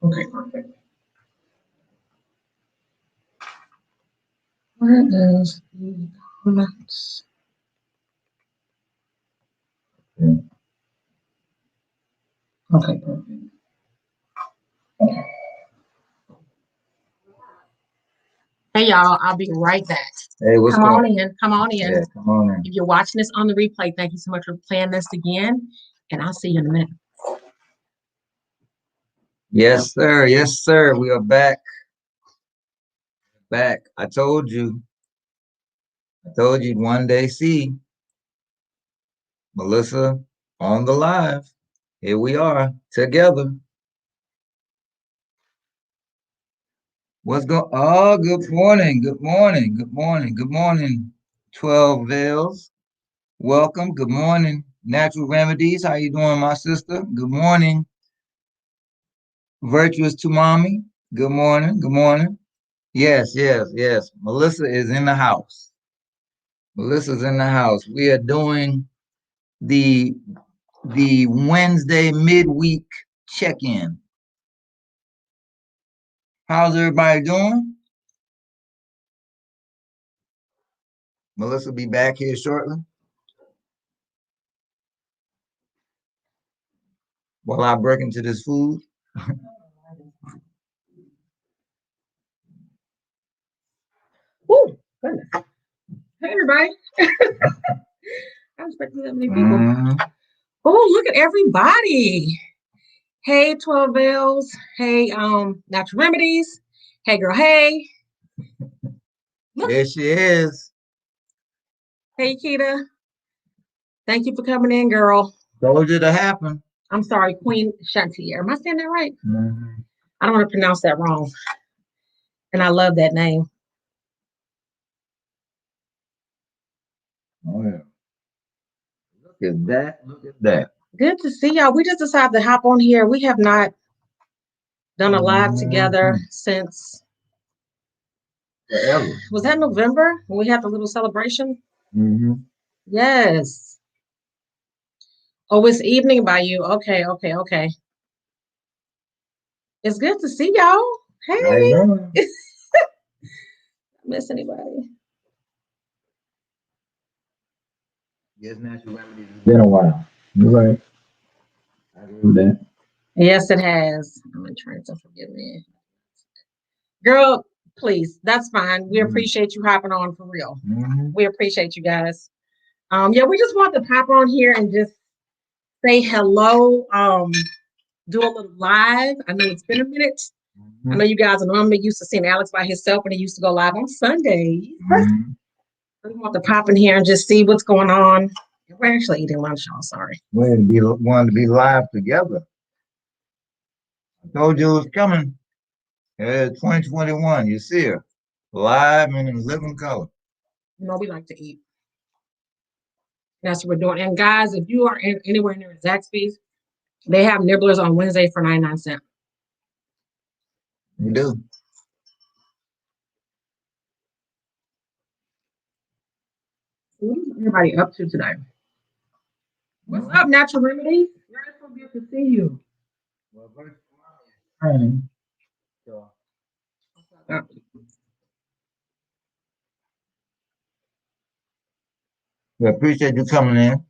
Okay, perfect. Where is the comments? Okay, perfect. Hey y'all, I'll be right back. Hey, what's Come going on in, come on in. Yeah, come on in. If you're watching this on the replay, thank you so much for playing this again, and I'll see you in a minute. Yes, sir. Yes, sir. We are back. Back. I told you you'd one day see Melissa on the live. Here we are together. What's going? Oh, good morning. Good morning. Good morning. Good morning. 12 Veils. Welcome. Good morning. Natural Remedies. How you doing, my sister? Good morning. Virtuous to mommy. Good morning. Good morning. Yes, yes, yes. Melissa is in the house. Melissa's in the house. We are doing the Wednesday midweek check-in. How's everybody doing? Melissa will be back here shortly. While I break into this food. Woo, goodness. Hey everybody. I was expecting that many people. Oh, look at everybody. Hey, 12 Bells. Hey, Natural Remedies. Hey, girl. Hey. Look. There she is. Hey, Keita. Thank you for coming in, girl. Told you to happen. I'm sorry, Queen Chantier. Am I saying that right? I don't want to pronounce that wrong. And I love that name. Oh, yeah. Look at that. Look at that. Good to see y'all. We just decided to hop on here. We have not done a live together since forever. Was that November when we had the little celebration? Yes. Oh, it's evening by you. Okay, okay, okay. It's good to see y'all. Hey. Miss anybody? Yes, Natural Remedies. It's been a while. You're right. I agree with that. Yes, it has. I'm trying to forgive me. Girl, please, that's fine. We appreciate you hopping on for real. We appreciate you guys. Yeah, we just want to pop on here and just say hello. Do a little live. I know it's been a minute. I know you guys are normally used to seeing Alex by himself when he used to go live on Sundays. We want to pop in here and just see what's going on. We're actually eating lunch, y'all. Sorry. We wanted to be live together. I told you it was coming. 2021. You see her live and in living color. You know, we like to eat. That's what we're doing. And guys, if you are anywhere near Zaxby's, they have nibblers on Wednesday for 99 cents. You do. What is everybody up to today? What's up, Natural Remedies? It's so good to see you. Well, training. So. We appreciate you coming in.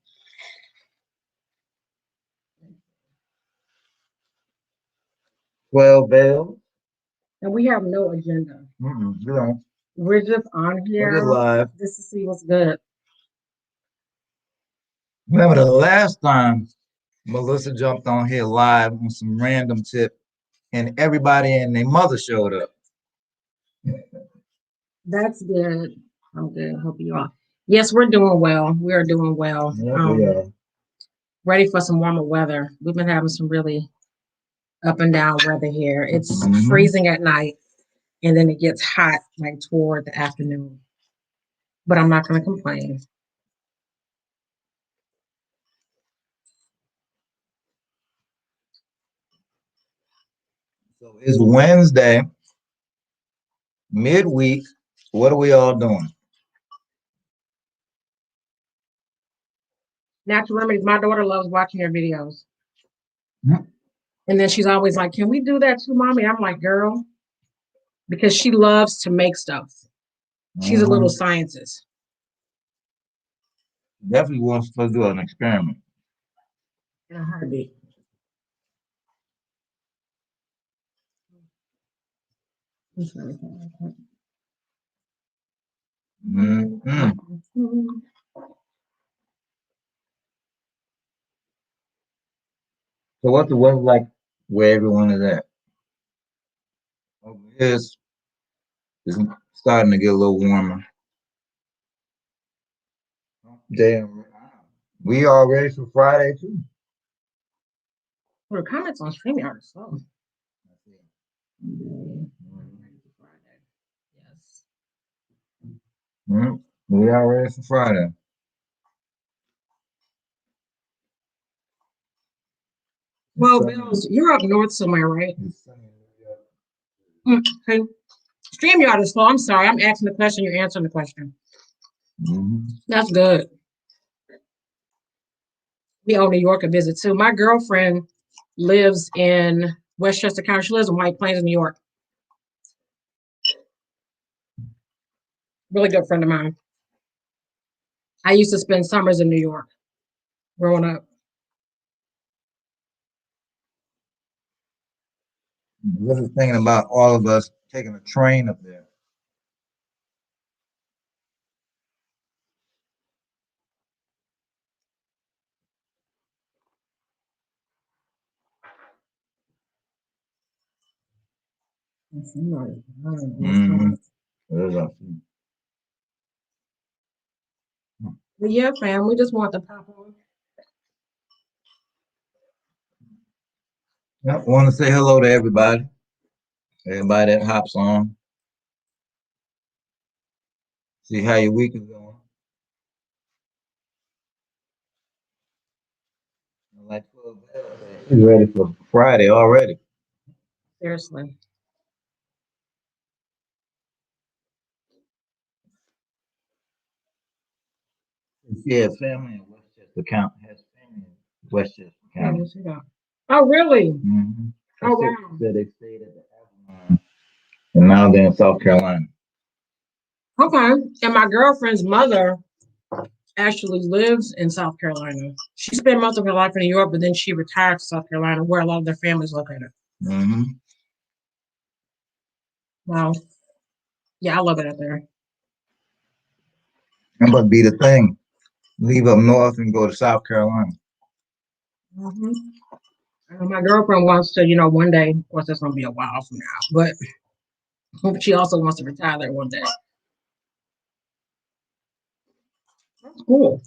Well, Veils. And we have no agenda. You don't. We're just on here. We're just live. Just to see what's good. Remember the last time Melissa jumped on here live on some random tip and everybody and their mother showed up. That's good. I'm good. Hope you are. Yes, we're doing well. We are doing well. Yeah, we are. Ready for some warmer weather. We've been having some really up and down weather here. It's freezing at night and then it gets hot like toward the afternoon. But I'm not going to complain. So it's Wednesday, midweek. What are we all doing? Natural Remedies. My daughter loves watching your videos. And then she's always like, "Can we do that too, mommy?" I'm like, "Girl," because she loves to make stuff. She's a little scientist. Definitely wants to do an experiment. In a heartbeat. So what's the weather like where everyone is at? Over here it's starting to get a little warmer. Damn, we all ready for Friday too. Well, the comments on StreamYard are slow. Yes. We all ready for Friday. Well, Bills, you're up north somewhere, right? Okay. StreamYard is slow. I'm sorry. I'm asking the question. You're answering the question. That's good. We owe New York a visit too. My girlfriend lives in Westchester County. She lives in White Plains, New York. Really good friend of mine. I used to spend summers in New York growing up. Really thinking about all of us taking a train up there. But yeah, fam, we just want to pop on. I want to say hello to everybody. Everybody that hops on. See how your week is going. Like he's ready for Friday already. Seriously. Yeah, family in Westchester County has family in Westchester County. Oh, really? Oh, wow. Said they stayed at the Avalon, and now they're in South Carolina. Okay. And my girlfriend's mother actually lives in South Carolina. She spent most of her life in New York, but then she retired to South Carolina, where a lot of their family's located. Wow. Yeah, I love it out there. That must be the thing. Leave up north and go to South Carolina. My girlfriend wants to, one day, of course, that's going to be a while from now, but she also wants to retire there one day. That's cool.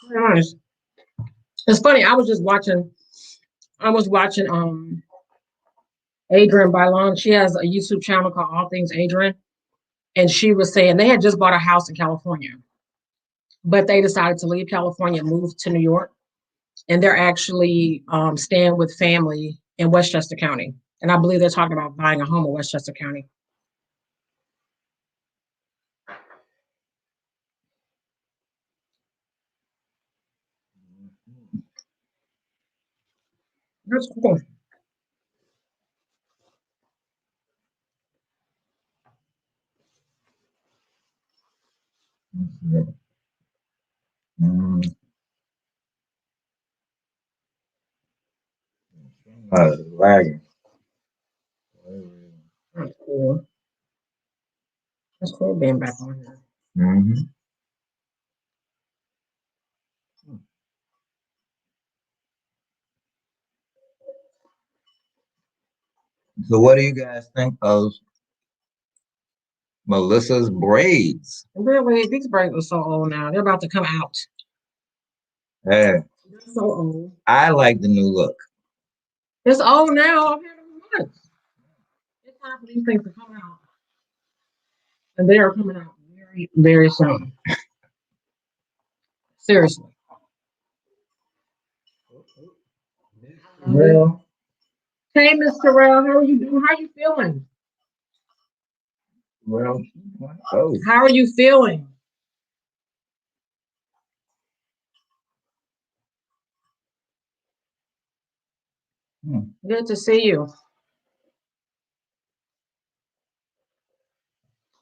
Very nice. It's funny. I was watching Adrienne Bailon. She has a YouTube channel called All Things Adrienne. And she was saying they had just bought a house in California, but they decided to leave California and move to New York. And they're actually staying with family in Westchester County. And I believe they're talking about buying a home in Westchester County. That's cool. Lagging. That's cool. That's cool being back on here. So what do you guys think of Melissa's braids? Really, these braids are so old now. They're about to come out. Yeah. They're so old. I like the new look. It's old now. I've had them for months. It's time for these things to come out. And they are coming out very, very soon. Seriously. Well, Hey, Mr. Rell, how are you doing? How are you feeling? well, How are you feeling? Good to see you.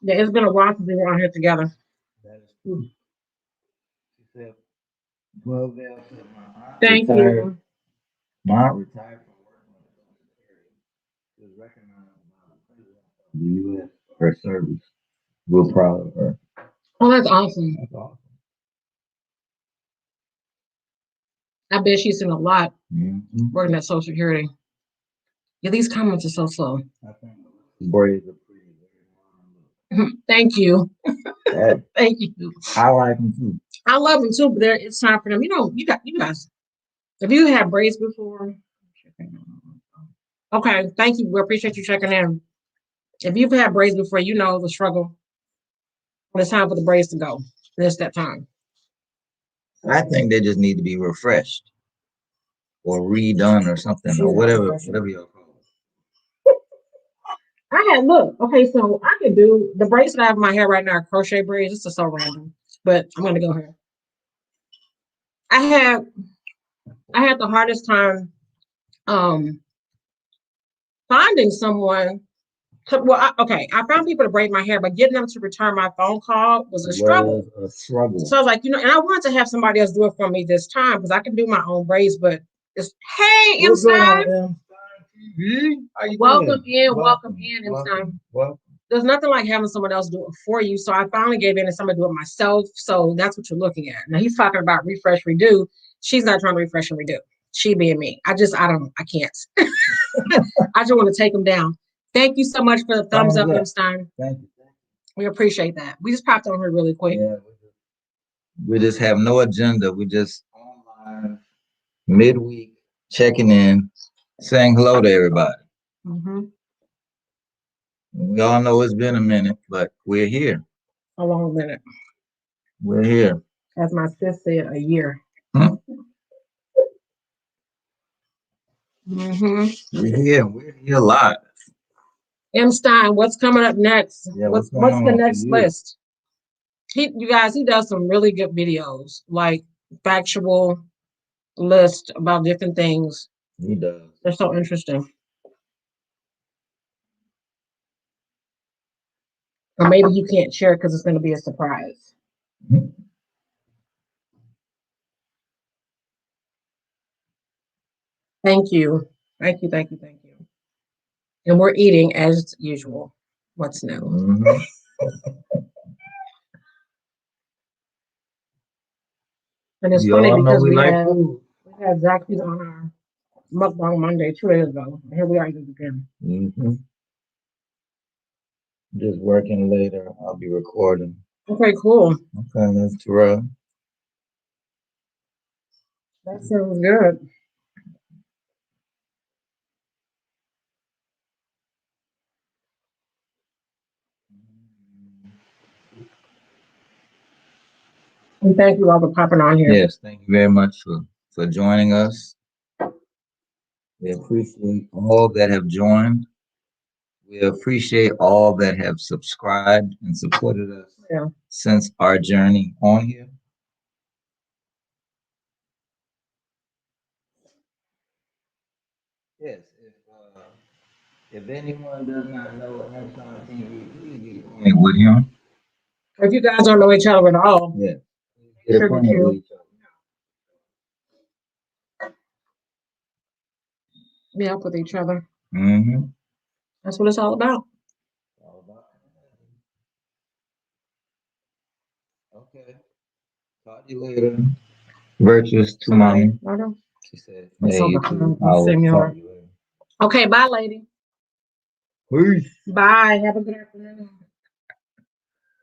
Yeah, it's been a while since we were on here together. That is true. She said, well, there, my aunt Thank retired. you. My aunt retired from working with the military. She was recognized by the president of the U.S. for her service. We're proud of her. Oh, that's awesome. That's awesome. I bet she's seen a lot Mm-hmm. working at Social Security. Yeah, these comments are so slow. I think the braids are pretty, very modern. Thank you. Yeah, Thank you. I like them too. I love them too, but it's time for them. You know, you guys. If you had braids before, okay, thank you. We appreciate you checking in. If you've had braids before, you know the struggle. When it's time for the braids to go. It's that time. I think they just need to be refreshed or redone or something or whatever y'all call it. I had look. Okay, so I could do the braids that I have in my hair right now are crochet braids. This is so random, but I'm gonna go here. I had the hardest time um finding someone. Well, I found people to braid my hair, but getting them to return my phone call was a struggle. A struggle. So I was like, and I wanted to have somebody else do it for me this time because I can do my own braids, but it's hey, M Stein. Welcome in, M Stein. Welcome. There's nothing like having someone else do it for you. So I finally gave in to somebody do it myself. So that's what you're looking at. Now he's talking about refresh, redo. She's not trying to refresh and redo. She being me. I can't. I just want to take them down. Thank you so much for the thumbs up, M Stein. Thank you. We appreciate that. We just popped on here really quick. Yeah, we just have no agenda. We just online midweek checking in, saying hello to everybody. Mm-hmm. We all know it's been a minute, but we're here. A long minute. We're here. As my sis said, a year. Mm-hmm. We're here live. M Stein, what's coming up next? Yeah, what's the next list? You guys, he does some really good videos, like factual list about different things. He does. They're so interesting. Or maybe you can't share because it's going to be a surprise. Mm-hmm. Thank you. Thank you. And we're eating as usual. What's new? Mm-hmm. And it's funny because we had Zaxby's on our mukbang Monday 2 days ago. Here we are again. Mm-hmm. Just working later. I'll be recording. Okay, cool. Okay, that's Terrell. That sounds good. And thank you all for popping on here. Yes, thank you very much for joining us. We appreciate all that have joined. We appreciate all that have subscribed and supported us since our journey on here. Yes, if anyone does not know Amazon TV, please get acquainted with him. If you guys don't know each other at all, get acquainted with each other. Be up with each other. Mm-hmm. That's what it's all about. Okay. Talk to you later. Virtuous to mommy. She said, hey, I'll talk to you later. Okay, bye, lady. Peace. Bye. Have a good afternoon.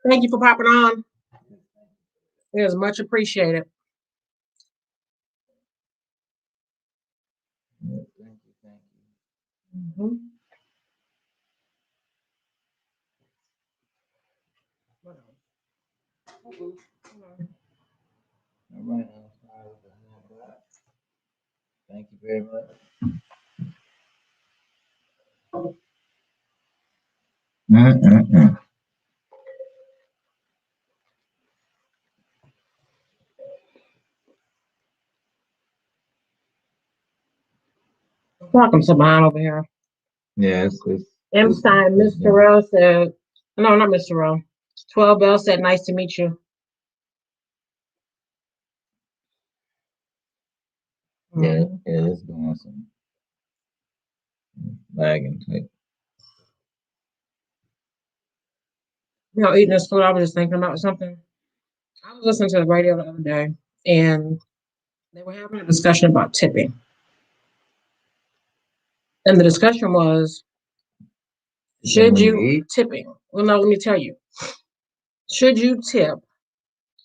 Thank you for popping on. It is much appreciated. Thank you. Mm-hmm. All right. Thank you very much. Mm-mm-mm. Welcome to mine over here. Yeah, M. Stein, Mr. Rowe said, no, not Mr. Rowe. 12 Bell said, nice to meet you. Yeah, it's doing some lagging type. Eating this food, I was just thinking about something. I was listening to the radio the other day, and they were having a discussion about tipping. And the discussion was, should you tipping? Well, no, let me tell you. Should you tip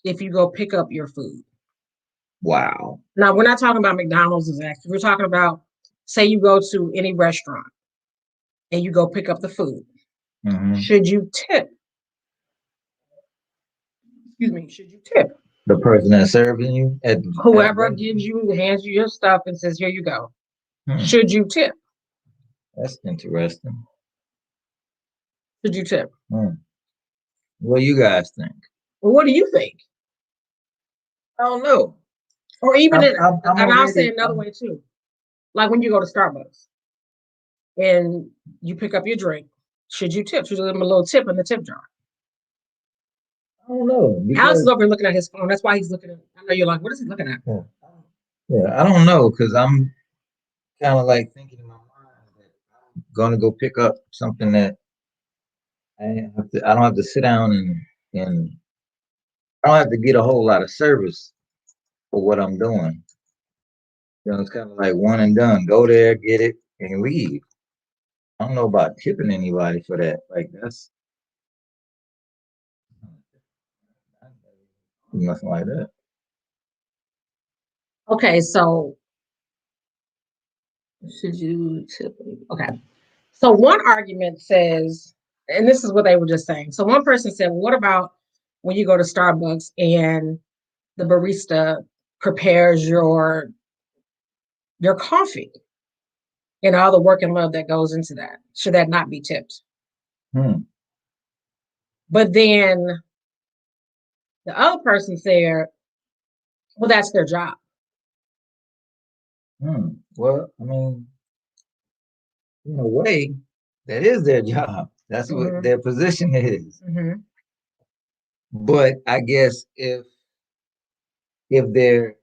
if you go pick up your food? Wow. Now, we're not talking about McDonald's exactly. We're talking about, say you go to any restaurant and you go pick up the food. Mm-hmm. Should you tip? Excuse me, should you tip? The person that's serving you? Whoever gives you, hands you your stuff and says, here you go. Should you tip? That's interesting. Should you tip? What do you guys think? Well, what do you think? I don't know. Or even, I'll say another way too. Like when you go to Starbucks and you pick up your drink, should you tip? Should you give them a little tip in the tip jar? I don't know. Alex is over looking at his phone. That's why he's looking at. I know you're like, what is he looking at? Yeah, I don't know, because I'm kind of like thinking in my mind that I'm gonna go pick up something that I don't have to sit down and I don't have to get a whole lot of service for what I'm doing. It's kind of like one and done. Go there, get it, and leave. I don't know about tipping anybody for that. Like that's nothing like that. Okay, so should you tip? Okay, so one argument says, and this is what they were just saying. So one person said, well, what about when you go to Starbucks and the barista prepares your coffee and all the work and love that goes into that? Should that not be tipped? But then the other person said, well, that's their job. Well, I mean, in a way, that is their job. That's what their position is. But I guess if they're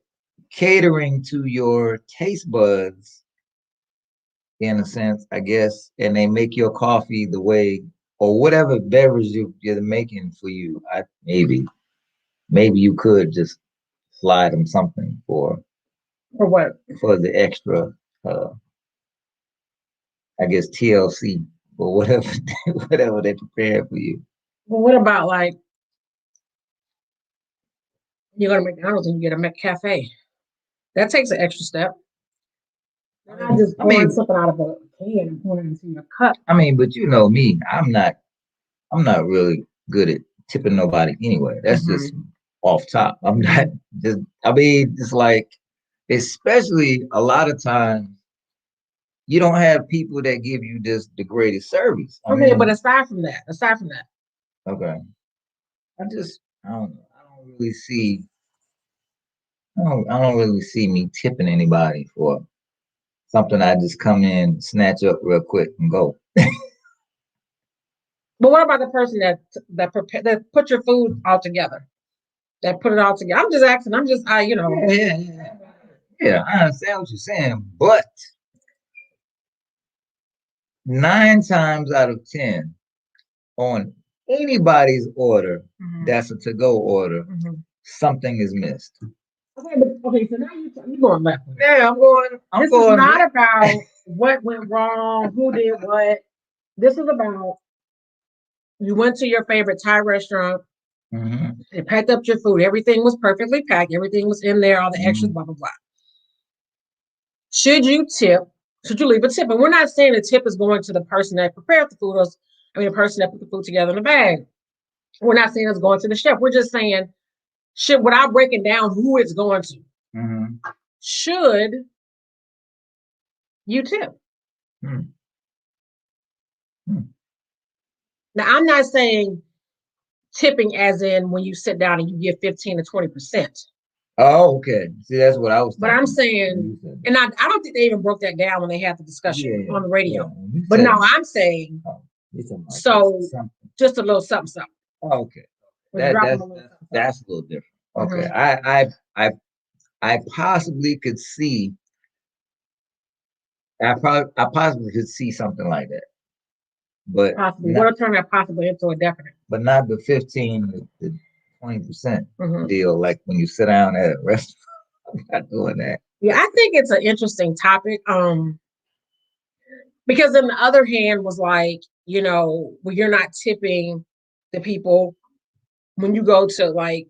catering to your taste buds, in a sense, I guess, and they make your coffee the way or whatever beverage you're making for you, maybe you could just slide them something for what? For the extra, I guess TLC or whatever whatever they prepare for you. Well, what about like you go to McDonald's and you get a McCafe? That takes an extra step. They're not just pouring something out of a can and pouring it into a cup. I mean, but you know me, I'm not really good at tipping nobody anyway. That's just off top. I'm not just, it's like, especially a lot of times, you don't have people that give you just the greatest service. But aside from that. Okay. I don't really see, I don't really see me tipping anybody for something I just come in, snatch up real quick and go. But what about the person that put your food all together? That put it all together. I'm just asking. Yeah, I understand what you're saying, but 9 times out of 10 on anybody's order, that's a to-go order, something is missed. Okay, so now you're going left. Yeah, I'm going. This is not about what went wrong, who did what. This is about you went to your favorite Thai restaurant. You packed up your food. Everything was perfectly packed. Everything was in there. All the extras, blah, blah, blah. Should you tip? Should you leave a tip? And we're not saying the tip is going to the person that prepared the food. The person that put the food together in the bag. We're not saying it's going to the chef. We're just saying, without breaking down who it's going to, should you tip? Now, I'm not saying tipping as in when you sit down and you give 15 to 20%. Oh, okay. See, that's what I was But I'm thinking. saying, and I don't think they even broke that down when they had the discussion on the radio. But no, I'm saying, so just a little something, something. Oh, okay. That's a little different. Okay. I possibly could see. I possibly could see something like that, but possibly. What'll turn that possibly into a definite? But not the 15 to 20% deal. Like when you sit down at a restaurant, I'm not doing that. Yeah, I think it's an interesting topic. Because on the other hand was like, you know, when you're not tipping the people when you go to like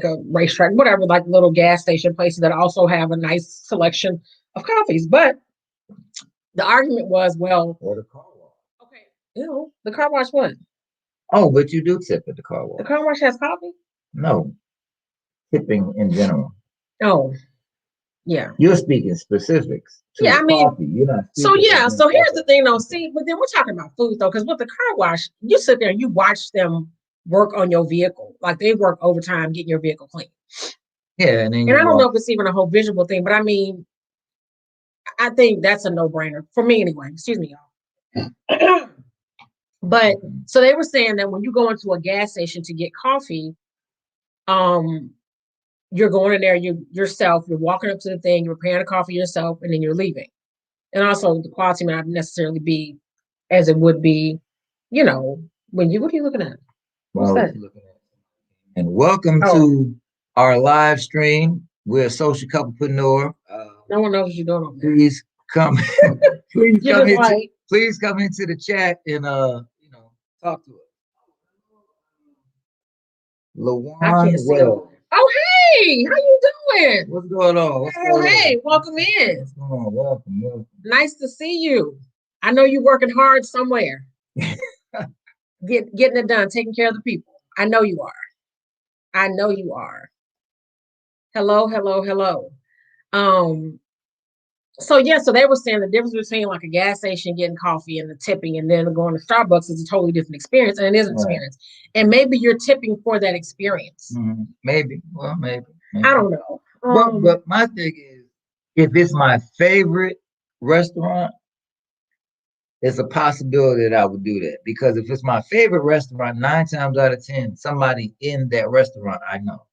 a racetrack, whatever, like little gas station places that also have a nice selection of coffees. But the argument was, well, or the car wash. Okay, you know, the car wash what? Oh, but you do tip at the car wash. The car wash has coffee? No, tipping in general. Oh, yeah. You're speaking specifics. Yeah, I mean, coffee. You're not. So yeah, so here's the thing though. See, but then we're talking about food though, because with the car wash, you sit there and you watch them work on your vehicle. Like they work overtime getting your vehicle clean. Yeah, and I don't know if it's even a whole visual thing, but I mean, I think that's a no-brainer for me anyway. Excuse me, y'all. But so they were saying that when you go into a gas station to get coffee, you're going in there yourself, you're walking up to the thing, you're preparing the coffee yourself, and then you're leaving. And also the quality may not necessarily be as it would be, you know, what are you looking at? What's that? And welcome to our live stream. We're a social couplepreneur. No one knows what you're doing over there. Please come, please come into the chat and talk to us. Lawan Well. Oh, hey, how you doing? What's going on? Hey, welcome in. What's going on? Welcome. Nice to see you. I know you're working hard somewhere. Getting it done, taking care of the people. I know you are. Hello. So yeah, so they were saying the difference between like a gas station getting coffee and the tipping and then going to Starbucks is a totally different experience, and it is an experience. And maybe you're tipping for that experience. Maybe. Well, maybe. I don't know. But my thing is, if it's my favorite restaurant, it's a possibility that I would do that. Because if it's my favorite restaurant, 9 times out of 10, somebody in that restaurant I know.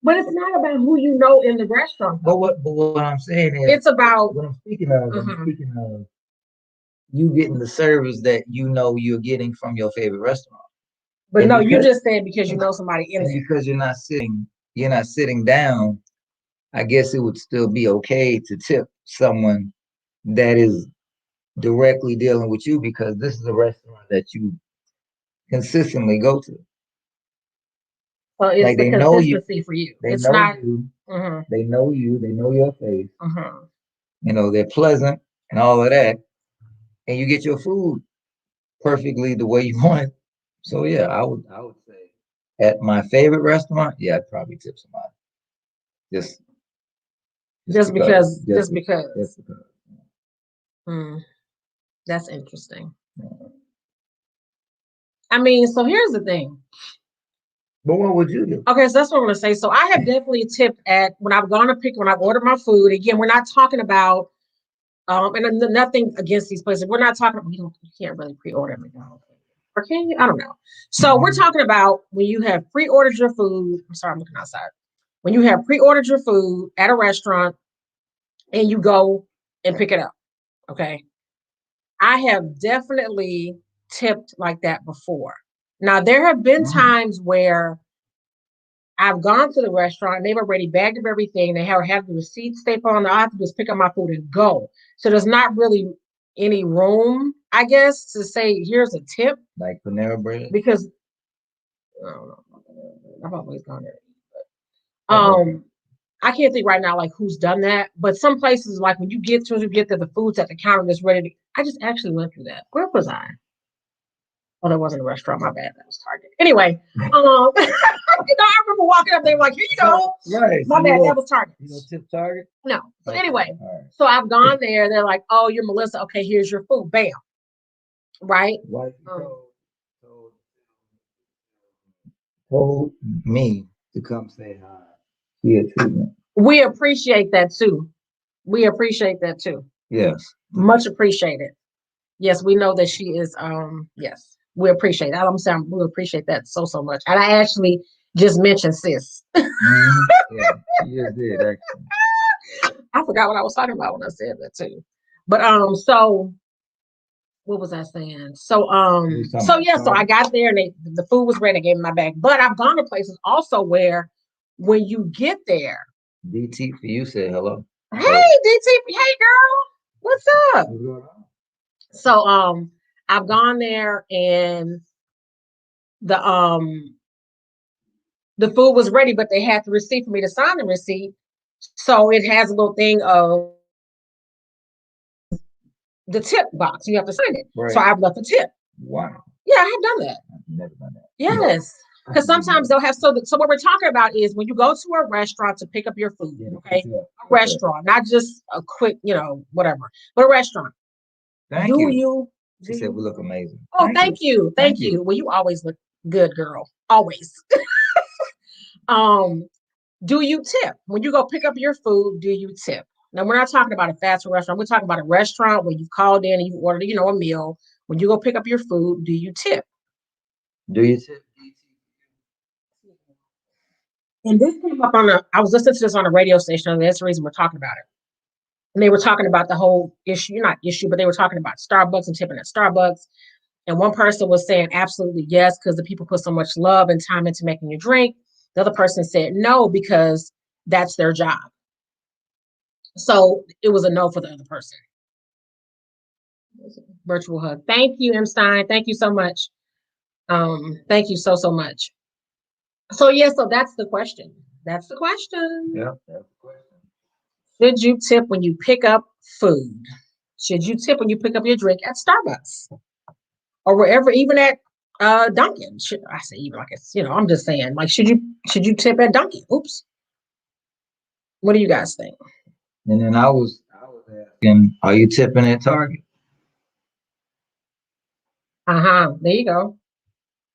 But it's not about who you know in the restaurant. But what I'm saying is, it's about what I'm speaking of. I'm speaking of you getting the service that you know you're getting from your favorite restaurant. But and no, you just said because you know somebody in there. Because you're not sitting down. I guess it would still be okay to tip someone that is directly dealing with you, because this is a restaurant that you consistently go to. So it's like the consistency for you. They know you. They know you. They know your face. You know, they're pleasant and all of that. And you get your food perfectly the way you want it. So yeah, I would say at my favorite restaurant, yeah, I'd probably tip somebody. Just because. That's interesting. I mean, so here's the thing. But what would you do? Okay, so that's what I'm gonna say. So I have definitely tipped when I've ordered my food. Again, we're not talking about and nothing against these places. We're not talking about you can't really pre-order at McDonald's. Or can you? I don't know. So we're talking about when you have pre-ordered your food. I'm sorry, I'm looking outside. When you have pre-ordered your food at a restaurant and you go and pick it up. Okay. I have definitely tipped like that before. Now, there have been times where I've gone to the restaurant and they've already bagged up everything. They have the receipt stapled on. All I have to do is pick up my food and go. So there's not really any room, I guess, to say, here's a tip. Like Panera Bread? Because, I don't know. I've always gone there. But, I can't think right now like who's done that, but some places like when you get to the food's at the counter that's ready to. I just actually went through that. Where was I? Oh, that wasn't a restaurant. My bad. That was Target. Anyway, I remember walking up. They were like, "Here you go." Right. My bad. That was Target. You don't tip Target? No. So anyway, so I've gone there. They're like, "Oh, you're Melissa. Okay, here's your food." Bam. Right. Right. told me to come say hi. Yeah, treatment. We appreciate that too. We appreciate that too. Yes. Much appreciated. Yes, we know that she is yes, we appreciate that. I'm saying we appreciate that so much. And I actually just mentioned sis. Mm-hmm. Yeah, she just did actually. I forgot what I was talking about when I said that too. But so what was I saying? So so I got there and the food was ready, I gave me my bag. But I've gone to places also where when you get there, DT for you said hello. hey DT, hey girl, what's up? So I've gone there and the food was ready, but they had the receipt for me to sign the receipt. So it has a little thing of the tip box. You have to sign it. Right. So I've left a tip. Wow. Yeah, I have done that. I've never done that. Yes. Because sometimes they'll have so what we're talking about is when you go to a restaurant to pick up your food, okay? A restaurant, not just a quick, whatever, but a restaurant. Thank you. She said we look amazing. Oh, thank you. Thank you. Well, you always look good, girl. Always. Do you tip? When you go pick up your food, do you tip? Now, we're not talking about a fast food restaurant. We're talking about a restaurant where you've called in and you've ordered, a meal. When you go pick up your food, do you tip? Do you tip? And this came up I was listening to this on a radio station, and that's the reason we're talking about it. And they were talking about the whole not issue, but they were talking about Starbucks and tipping at Starbucks. And one person was saying absolutely yes, because the people put so much love and time into making you drink. The other person said no, because that's their job. So it was a no for the other person. Virtual hug. Thank you, M. Stein. Thank you so much. Thank you so much. So so that's the question. That's the question. Yeah, that's the question. Should you tip when you pick up food? Should you tip when you pick up your drink at Starbucks? Or wherever, even at Dunkin'? I say even like it's, I'm just saying, like, should you tip at Dunkin'? Oops. What do you guys think? And then I was asking, are you tipping at Target? There you go.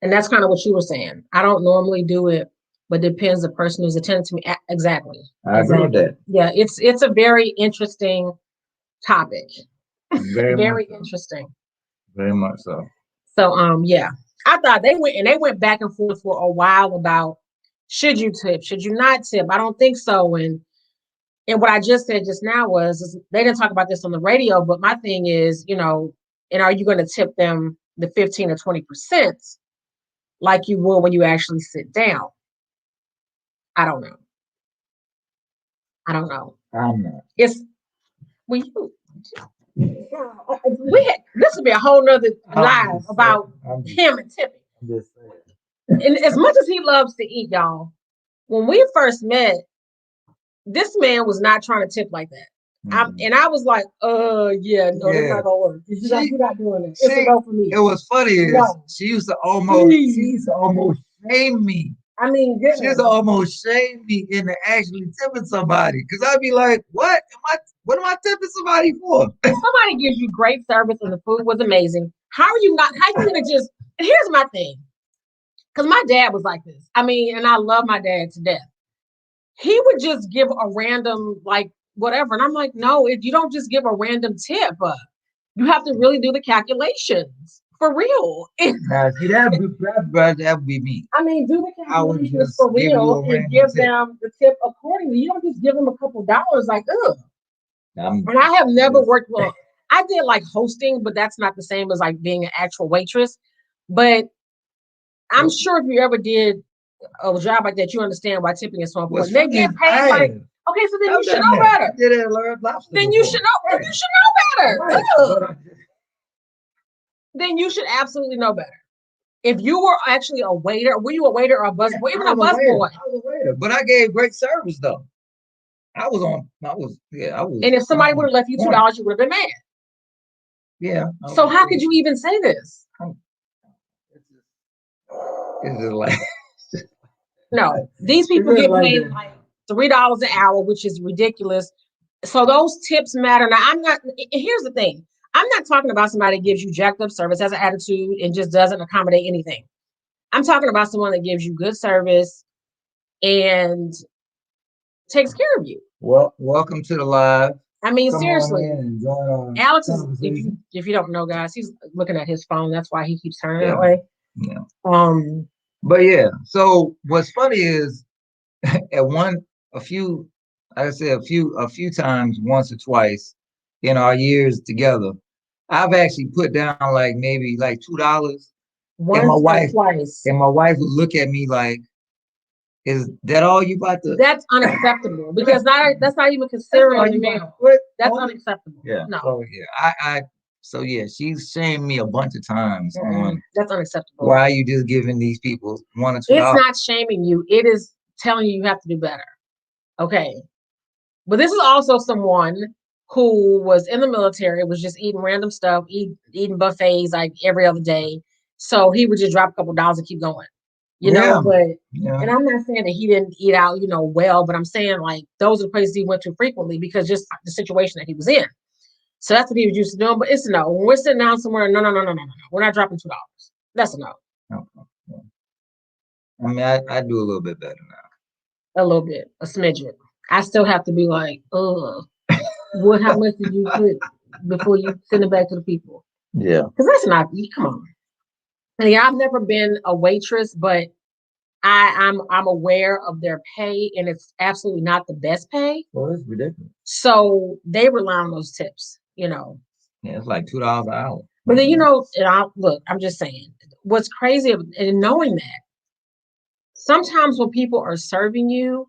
And that's kind of what you were saying. I don't normally do it, but it depends the person who's attending to me. Exactly. I agree with that. Yeah, it's a very interesting topic. Very interesting. Very much so. So yeah. I thought they went back and forth for a while about should you tip, should you not tip? I don't think so. And what I just said just now was they didn't talk about this on the radio, but my thing is, and are you going to tip them the 15 or 20% like you will when you actually sit down? I don't know. I'm not. It's this would be a whole nother live about him and tipping. I'm just saying. And as much as he loves to eat, y'all, when we first met, this man was not trying to tip like that. And I was like, yeah, no, it's not gonna work. You're not doing it. It's a no for me. It was funny. She used to almost shame me. I mean, she used to almost shame me into actually tipping somebody. Because I'd be like, what am I tipping somebody for? Somebody gives you great service and the food was amazing. How are you gonna just, here's my thing. Because my dad was like this. I mean, and I love my dad to death. He would just give a random, like, whatever. And I'm like, no, if you don't just give a random tip, you have to really do the calculations for real. Now, see, that would be me. I mean, do the calculations for real and give them the tip accordingly. You don't just give them a couple dollars like, ugh. And I have never worked, well, I did like hosting, but that's not the same as like being an actual waitress. But I'm sure if you ever did a job like that, you understand why tipping is so important. They get paid like, okay, so then you should know better. Then you should know. You should know better. Then you should absolutely know better. If you were actually a waiter, were you a waiter or a busboy? Even a busboy. I was a waiter, but I gave great service though. I was. And if somebody would have left you $2, you would have been mad. Yeah. So how could you even say this? It's just like. No, these people get paid like $3 an hour, which is ridiculous. So those tips matter. Now, here's the thing. I'm not talking about somebody that gives you jacked up service, has an attitude, and just doesn't accommodate anything. I'm talking about someone that gives you good service and takes care of you. Well, welcome to the live. I mean, Come seriously, on in and join our Alex is, conversation. if you don't know, guys, he's looking at his phone. That's why he keeps turning Yeah. that way. Yeah. But yeah, so what's funny is a few, like I said, a few times, once or twice in our years together, I've actually put down like maybe like $2. Once or twice. And my wife would look at me like, is that all you about to? That's unacceptable because that's not even considering me. That's unacceptable. Yeah. No. So yeah, so yeah, she's shamed me a bunch of times on that's unacceptable. Why are you just giving these people $1 or $2? It's not shaming you. It is telling you have to do better. Okay. But this is also someone who was in the military, was just eating random stuff, eating buffets like every other day. So he would just drop a couple dollars and keep going. You know, but and I'm not saying that he didn't eat out, well, but I'm saying like those are the places he went to frequently because just the situation that he was in. So that's what he was used to doing. But it's a no. When we're sitting down somewhere, no. We're not dropping $2. That's a no. Okay. I mean, I do a little bit better now. A little bit, a smidgen. I still have to be like, how much did you put before you send it back to the people? Yeah. Because that's not, come on. And yeah, I've never been a waitress, but I'm aware of their pay, and it's absolutely not the best pay. Well, it's ridiculous. So they rely on those tips, Yeah, it's like $2 an hour. But then look, I'm just saying, what's crazy in knowing that sometimes when people are serving you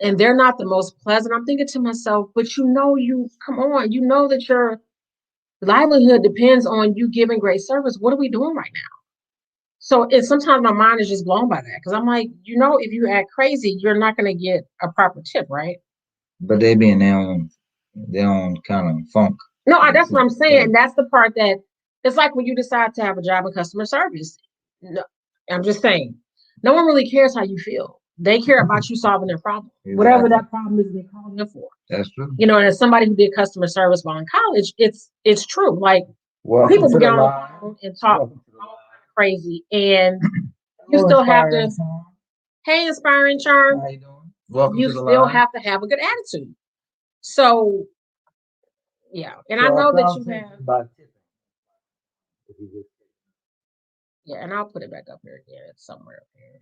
and they're not the most pleasant, I'm thinking to myself, but come on, that your livelihood depends on you giving great service. What are we doing right now? So sometimes my mind is just blown by that because I'm like, if you act crazy, you're not going to get a proper tip, right? But they be in their own kind of funk. No, that's what I'm saying. That's the part that it's like when you decide to have a job in customer service. No, I'm just saying, no one really cares how you feel. They care about you solving their problem, whatever that problem is they calling you for. That's true. And as somebody who did customer service while in college, it's true. Like people get on the phone and talk crazy, and you still have to. Hey, inspiring charm. How you doing? Welcome you to the still live. have to have a good attitude. So, yeah, and I know that you have. Yeah, and I'll put it back up here again. It's somewhere up here.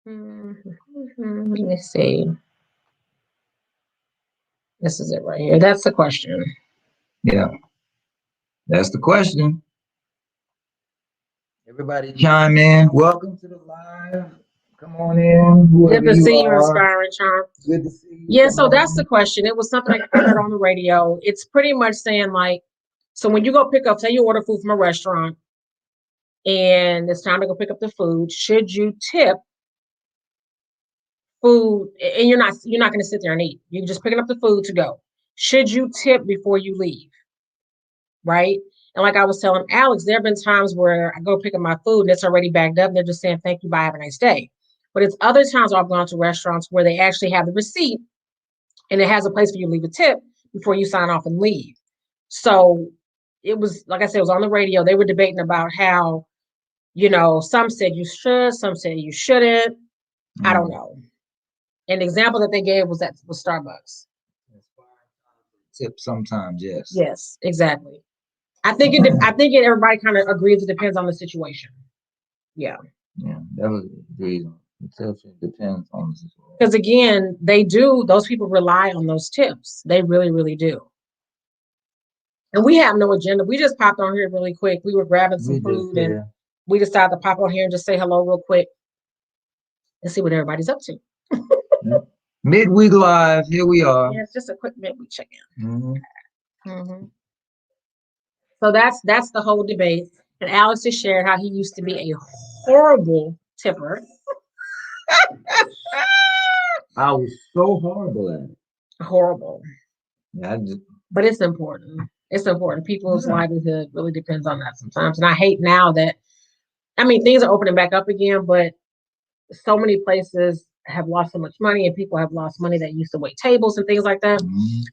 Let me see. This is it right here. That's the question. Yeah, that's the question. Everybody chime in. Welcome to the live. Come on in. Good to see you, inspiring charm. Good to see you. Yeah, so that's the question. It was something I heard on the radio. It's pretty much saying like, so when you go pick up, say you order food from a restaurant, and it's time to go pick up the food, should you tip food? And you're not going to sit there and eat. You're just picking up the food to go. Should you tip before you leave? Right? And like I was telling Alex, there have been times where I go pick up my food and it's already bagged up and they're just saying, thank you, bye, have a nice day. But it's other times where I've gone to restaurants where they actually have the receipt and it has a place for you to leave a tip before you sign off and leave. So it was, like I said, it was on the radio. They were debating about how, some said you should, some said you shouldn't. I don't know. An example that they gave was Starbucks. Tip sometimes, yes. Yes, exactly. I think everybody kind of agrees it depends on the situation. Yeah. Yeah, that was agreed on. It depends on the situation. Because again, those people rely on those tips. They really, really do. And we have no agenda. We just popped on here really quick. We were grabbing some food and we decided to pop on here and just say hello real quick and see what everybody's up to. Midweek live, here we are. Yeah, it's just a quick midweek check-in. So that's the whole debate. And Alex has shared how he used to be a horrible tipper. I was so horrible at it. Horrible. Yeah, but it's important. It's important. People's livelihood really depends on that sometimes. And I hate now that, things are opening back up again, but so many places have lost so much money and people have lost money that used to wait tables and things like that.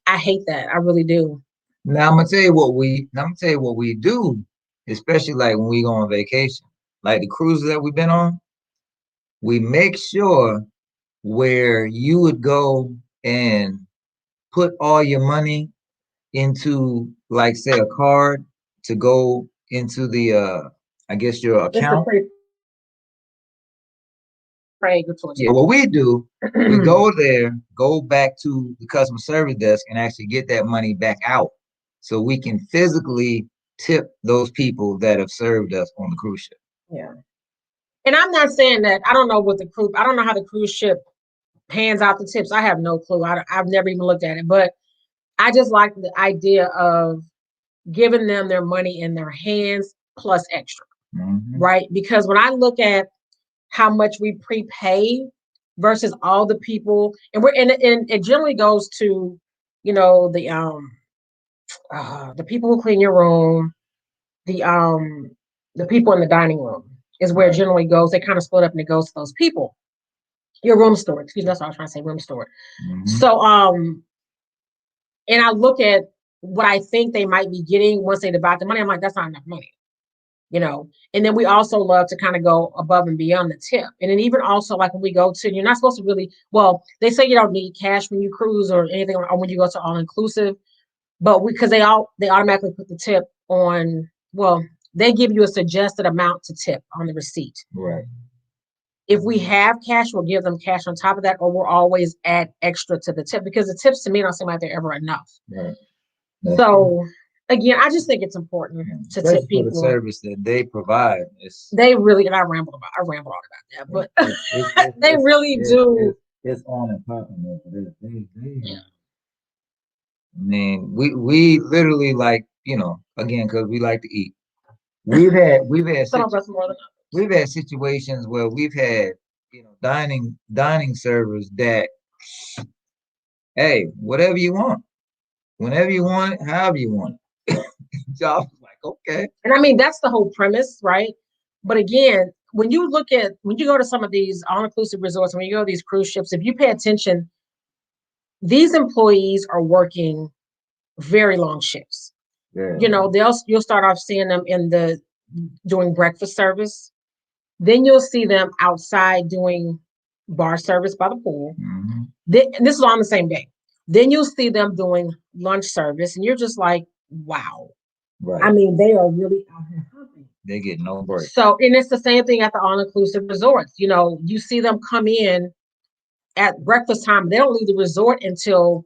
I hate that. I really do. Now I'm gonna tell you what we do especially like when we go on vacation, like the cruises that we've been on, we make sure where you would go and put all your money into, like, say, a card to go into the I guess your It's a account. pretty good towards Yeah, you. what we do, we go there, go back to the customer service desk and actually get that money back out so we can physically tip those people that have served us on the cruise ship. Yeah. And I'm not saying that I don't know what I don't know how the cruise ship hands out the tips. I have no clue. I've never even looked at it, but I just like the idea of giving them their money in their hands plus extra, right? Because when I look at how much we prepay versus all the people, and it generally goes to, the people who clean your room, the the people in the dining room is where it generally goes. They kind of split up and it goes to those people. Your room steward, excuse me, that's what I was trying to say, room steward. So and I look at what I think they might be getting once they divide the money. I'm like, that's not enough money, And then we also love to kind of go above and beyond the tip. And then even also like when we go to, you're not supposed to really, well, they say you don't need cash when you cruise or anything, or when you go to all inclusive, but because they automatically put the tip on, well, they give you a suggested amount to tip on the receipt. Right. If we have cash, we'll give them cash on top of that, or we'll always add extra to the tip because the tips to me don't seem like they're ever enough. Right. So again, I just think it's important to tip people. For the service that they provide. They really, and I rambled on about that, but they really do. It's on and popping. Yeah. I mean, we literally, like, again, because we like to eat. We've had Some of us more than others. We've had situations where we've had, dining servers that, hey, whatever you want, whenever you want it, however you want it. So I was like, okay. And I mean, that's the whole premise, right? But again, when you go to some of these all-inclusive resorts, when you go to these cruise ships, if you pay attention, these employees are working very long shifts. Yeah. You'll start off seeing them doing breakfast service. Then you'll see them outside doing bar service by the pool. This is all on the same day. Then you'll see them doing lunch service, and you're just like, wow. Right. I mean, they are really out here humping. They get no break. So, and it's the same thing at the all-inclusive resorts. You see them come in at breakfast time. They don't leave the resort until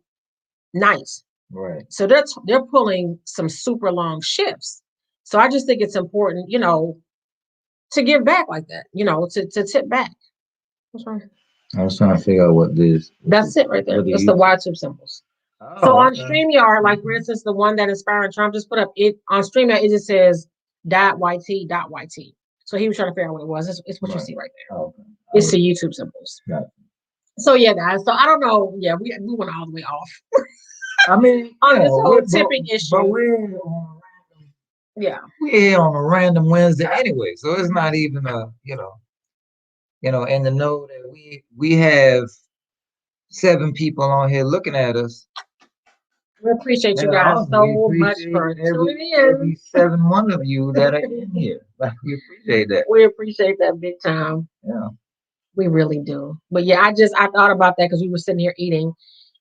night. Right. So they're pulling some super long shifts. So I just think it's important, to give back like that, to tip back. What's wrong? I was trying to figure out what this. That's it right there. It's the Y tube symbols. Oh, so on StreamYard, like for instance, the one that Inspiring Trump just put up, it on StreamYard, it just says .yt. So he was trying to figure out what it was. It's what you see right there. Oh, okay. It's the YouTube symbols. Yeah. So yeah, guys. So I don't know. Yeah, we went all the way off. I mean, on this whole tipping issue. But we're on a random Wednesday anyway, so it's not even and to know that we have 7 people on here looking at us. We appreciate you guys so much for tuning in. Every 7 one of you that are in here. We appreciate that. We appreciate that big time. Yeah. We really do. But yeah, I thought about that because we were sitting here eating,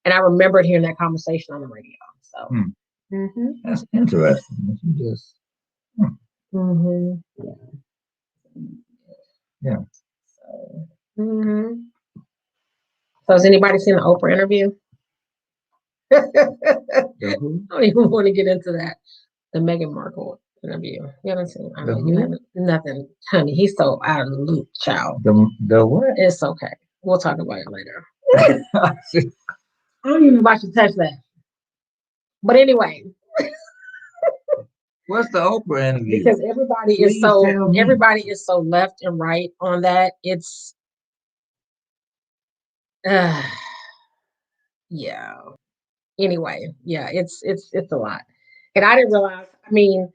and I remembered hearing that conversation on the radio. So that's interesting. You just yeah. So has anybody seen the Oprah interview? I don't even want to get into that. The Meghan Markle interview. You haven't seen it? I know you haven't. Nothing, honey. He's so out of the loop, child. The what? It's okay. We'll talk about it later. I don't even know if I should touch that. But anyway. What's the Oprah interview? Because everybody is so left and right on that. It's yeah. Anyway, yeah, it's a lot. And I didn't realize, I mean,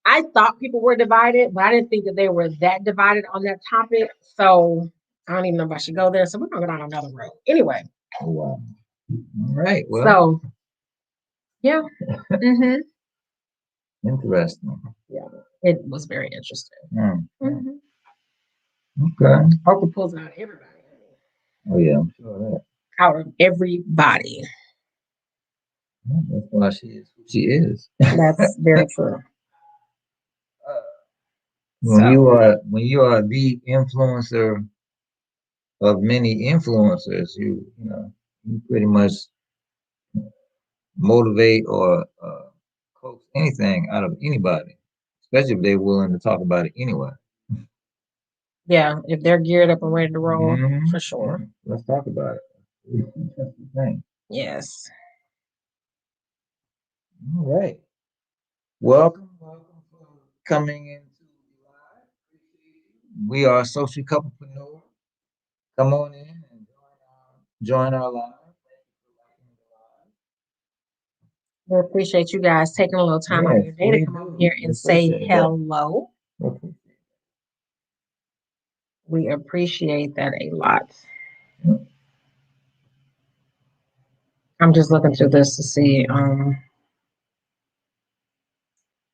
I thought people were divided, but I didn't think that they were that divided on that topic. So I don't even know if I should go there. So we're gonna go down another road. Anyway. Oh, wow. All right. Well. So yeah. Interesting. Yeah. It was very interesting. Mm. Okay. Oprah pulls out everybody. Oh yeah, I'm sure of that. Out of everybody. That's why she is who she is. That's very true. When you are the influencer of many influencers, you pretty much motivate or coax anything out of anybody, especially if they're willing to talk about it anyway. Yeah, if they're geared up and ready to roll, Mhm. for sure. Yeah, let's talk about it. That's the thing. Yes. All right. Welcome for coming into the live. We are social couplepreneur. Come on in and join our live. We appreciate you guys taking a little time out of your day to come over here and say hello. We appreciate that a lot. I'm just looking through this to see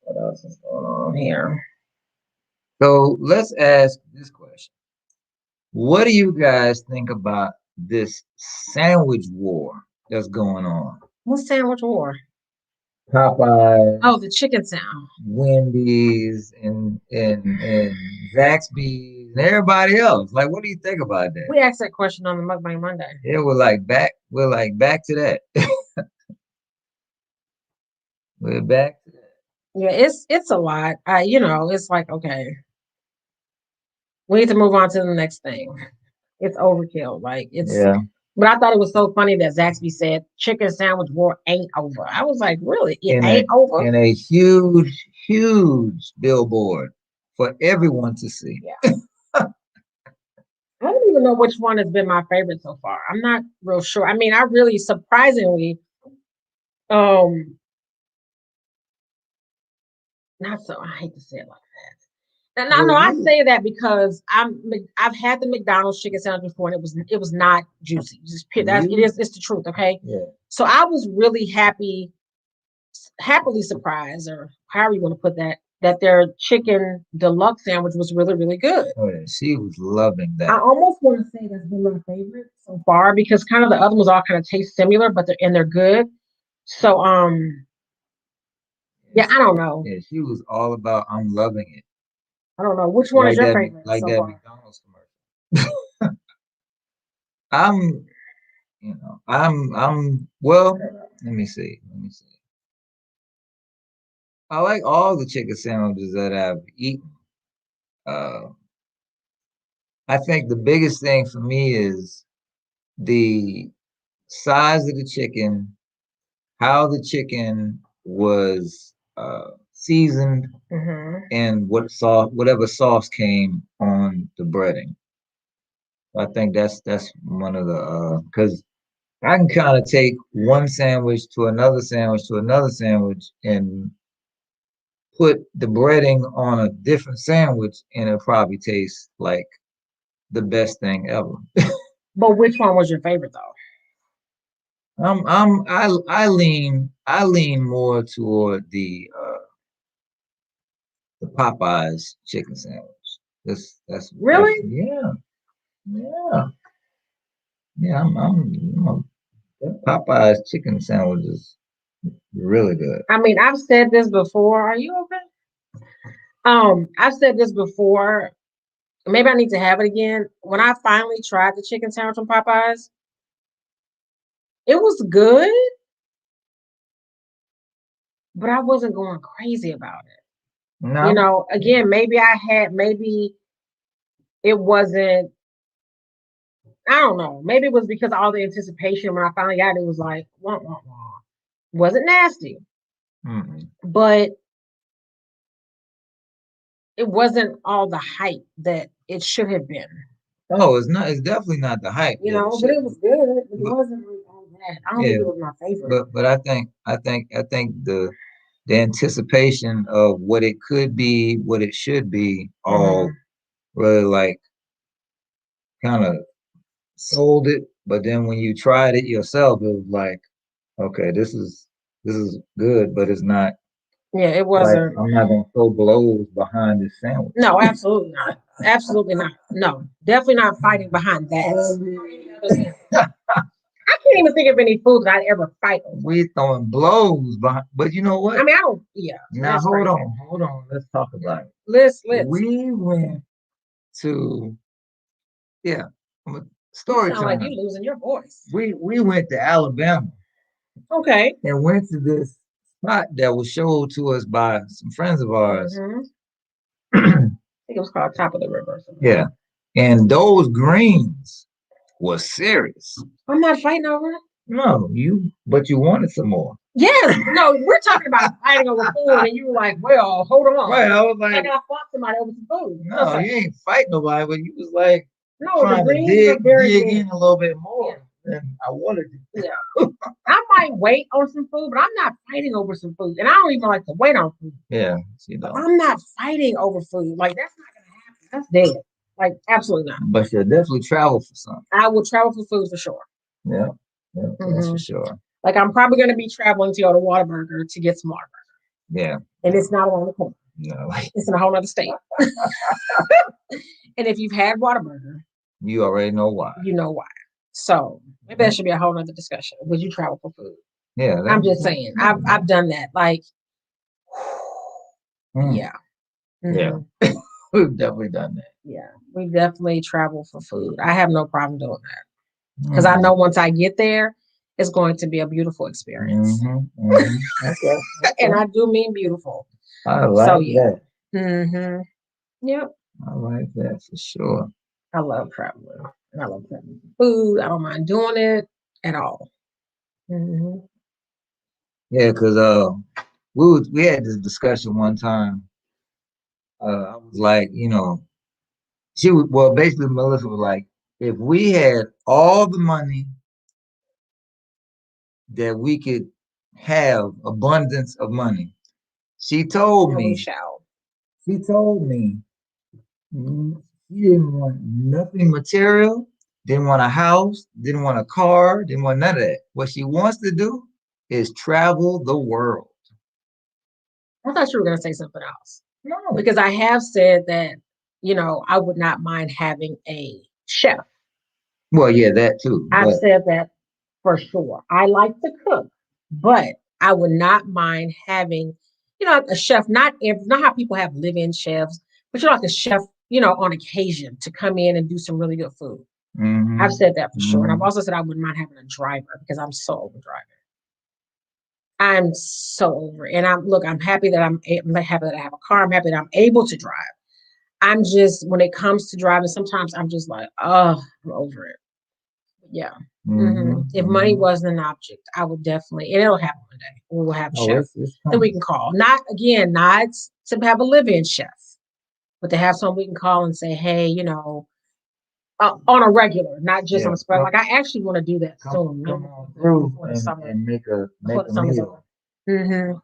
what else is going on here. So let's ask this question. What do you guys think about this sandwich war that's going on? What sandwich war? Popeye. Oh, the chicken sound. Wendy's and Zaxby's and everybody else. Like, what do you think about that? We asked that question on the Mukbang Monday. Yeah, we're back to that. We're back to that. Yeah, it's a lot. It's like, okay, we need to move on to the next thing. It's overkill. Like Yeah. But I thought it was so funny that Zaxby said chicken sandwich war ain't over. I was like, really? It ain't over? In a huge, huge billboard for everyone to see. Yeah. I don't even know which one has been my favorite so far. I'm not real sure. I mean, I really surprisingly, not so. I hate to say it like that. And I say that because I've had the McDonald's chicken sandwich before, and it was not juicy. It's the truth. Okay. Yeah. So I was really happily surprised, or however you want to put that their chicken deluxe sandwich was really, really good. Oh yeah, she was loving that. I almost want to say that's been my favorite so far because kind of the other ones all kind of taste similar, but they're good. So yeah, I don't know. Yeah, she was all about I'm loving it. I don't know which one is your favorite. Like so that far? McDonald's commercial. Well, let me see. I like all the chicken sandwiches that I've eaten. I think the biggest thing for me is the size of the chicken, how the chicken was seasoned, and whatever sauce came on the breading. I think that's one of the because I can kind of take one sandwich to another sandwich to another sandwich and put the breading on a different sandwich and it'll probably taste like the best thing ever. But which one was your favorite though? I lean more toward the Popeyes chicken sandwich. That's really yeah. That Popeyes chicken sandwich is really good. I mean, I've said this before. Are you okay? I've said this before. Maybe I need to have it again. When I finally tried the chicken sandwich from Popeyes, it was good, but I wasn't going crazy about it. No. Again, maybe it wasn't, I don't know. Maybe it was because of all the anticipation when I finally got it, it was like, wah, wah, wah. Wasn't nasty, but it wasn't all the hype that it should have been. Oh, it's not. It's definitely not the hype. But it was good. It wasn't really all that. I don't think it was my favorite. But I think the anticipation of what it could be, what it should be, all really like kind of sold it. But then when you tried it yourself, it was like, okay, this is good, but it's not Yeah, it Like, wasn't. I'm not gonna throw blows behind this sandwich. No, absolutely not. Absolutely not. No, definitely not fighting behind that. I can't even think of any food that I'd ever fight over. We throwing blows behind, but you know what? I mean, I don't. Yeah. Now hold on. Let's talk about it. Let's. We went to You story sound like time. you losing your voice. We went to Alabama Okay. and went to this spot that was showed to us by some friends of ours. I think it was called Top of the River. Or something. Yeah, and those greens were serious. I'm not fighting over it. No, but you wanted some more. Yes. No, we're talking about fighting over food, and you were like, "Well, hold on." Right, I was like, I fought somebody over some food. No, you ain't fighting nobody, but you was like no, trying to dig in a little bit more than I wanted to. Yeah. I might wait on some food, but I'm not fighting over some food, and I don't even like to wait on food. Yeah, I'm not fighting over food. Like that's not gonna happen. That's dead. Like absolutely not. But you'll definitely travel for something. I will travel for food for sure. Yeah, that's for sure. Like I'm probably going to be traveling to go to Whataburger to get some Whataburger. Yeah. And it's not around the corner. No. It's in a whole other state. And if you've had Whataburger, you already know why. You know why. So maybe that should be a whole other discussion. Would you travel for food? Yeah. I'm just saying. I've done that. Like, yeah. Yeah. We've definitely done that. Yeah. We definitely travel for food. I have no problem doing that. Because I know once I get there, it's going to be a beautiful experience. Okay. And I do mean beautiful. I like that. Yep. I like that for sure. I love traveling. I love traveling for food. I don't mind doing it at all. Yeah, because we had this discussion one time. I was like, basically Melissa was like, if we had all the money that we could have, abundance of money, she told me she didn't want nothing material, didn't want a house, didn't want a car, didn't want none of that. What she wants to do is travel the world. I thought you were going to say something else. No. Because I have said that, I would not mind having a chef. Well, yeah, that too. I've said that for sure. I like to cook, but I would not mind having, a chef, not how people have live-in chefs, but like a chef, on occasion to come in and do some really good food. I've said that for sure. And I've also said I wouldn't mind having a driver because I'm so over driving. I'm so over it. And I'm happy that I'm happy that I have a car. I'm happy that I'm able to drive. I'm just, when it comes to driving, sometimes I'm just like, oh, I'm over it. Yeah. If money wasn't an object, I would definitely, and it'll happen one day. We will have a chef that we can call. Not to have a live-in chef, but to have someone we can call and say, hey, on a regular, not just on a spread. Like I actually want to do that soon. Come on through and make a meal.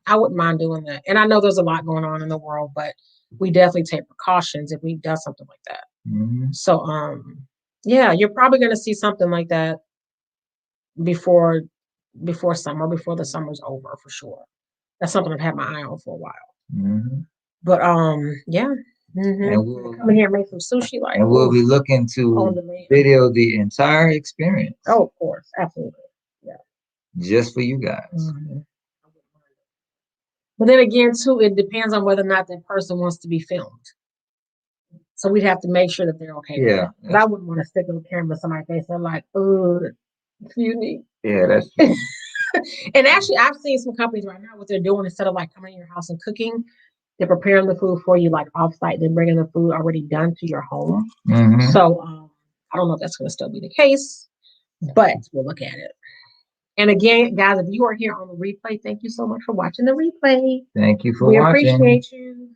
I wouldn't mind doing that. And I know there's a lot going on in the world, but we definitely take precautions if we've done something like that. So, yeah, you're probably going to see something like that before summer, before the summer's over for sure. That's something I've had my eye on for a while. But yeah. And we'll come in here and make some sushi, and we'll be looking to video the entire experience. Oh, of course, absolutely, yeah. Just for you guys. But then again, too, it depends on whether or not that person wants to be filmed. So we'd have to make sure that they're okay with it. Because I wouldn't want to stick on the camera in somebody's face. They're like, oh, excuse me. Yeah, that's true. And actually, I've seen some companies right now, what they're doing, instead of like coming to your house and cooking, they're preparing the food for you like offsite. They're bringing the food already done to your home. So I don't know if that's going to still be the case, but we'll look at it. And again, guys, if you are here on the replay, thank you so much for watching the replay. Thank you for watching. We appreciate you.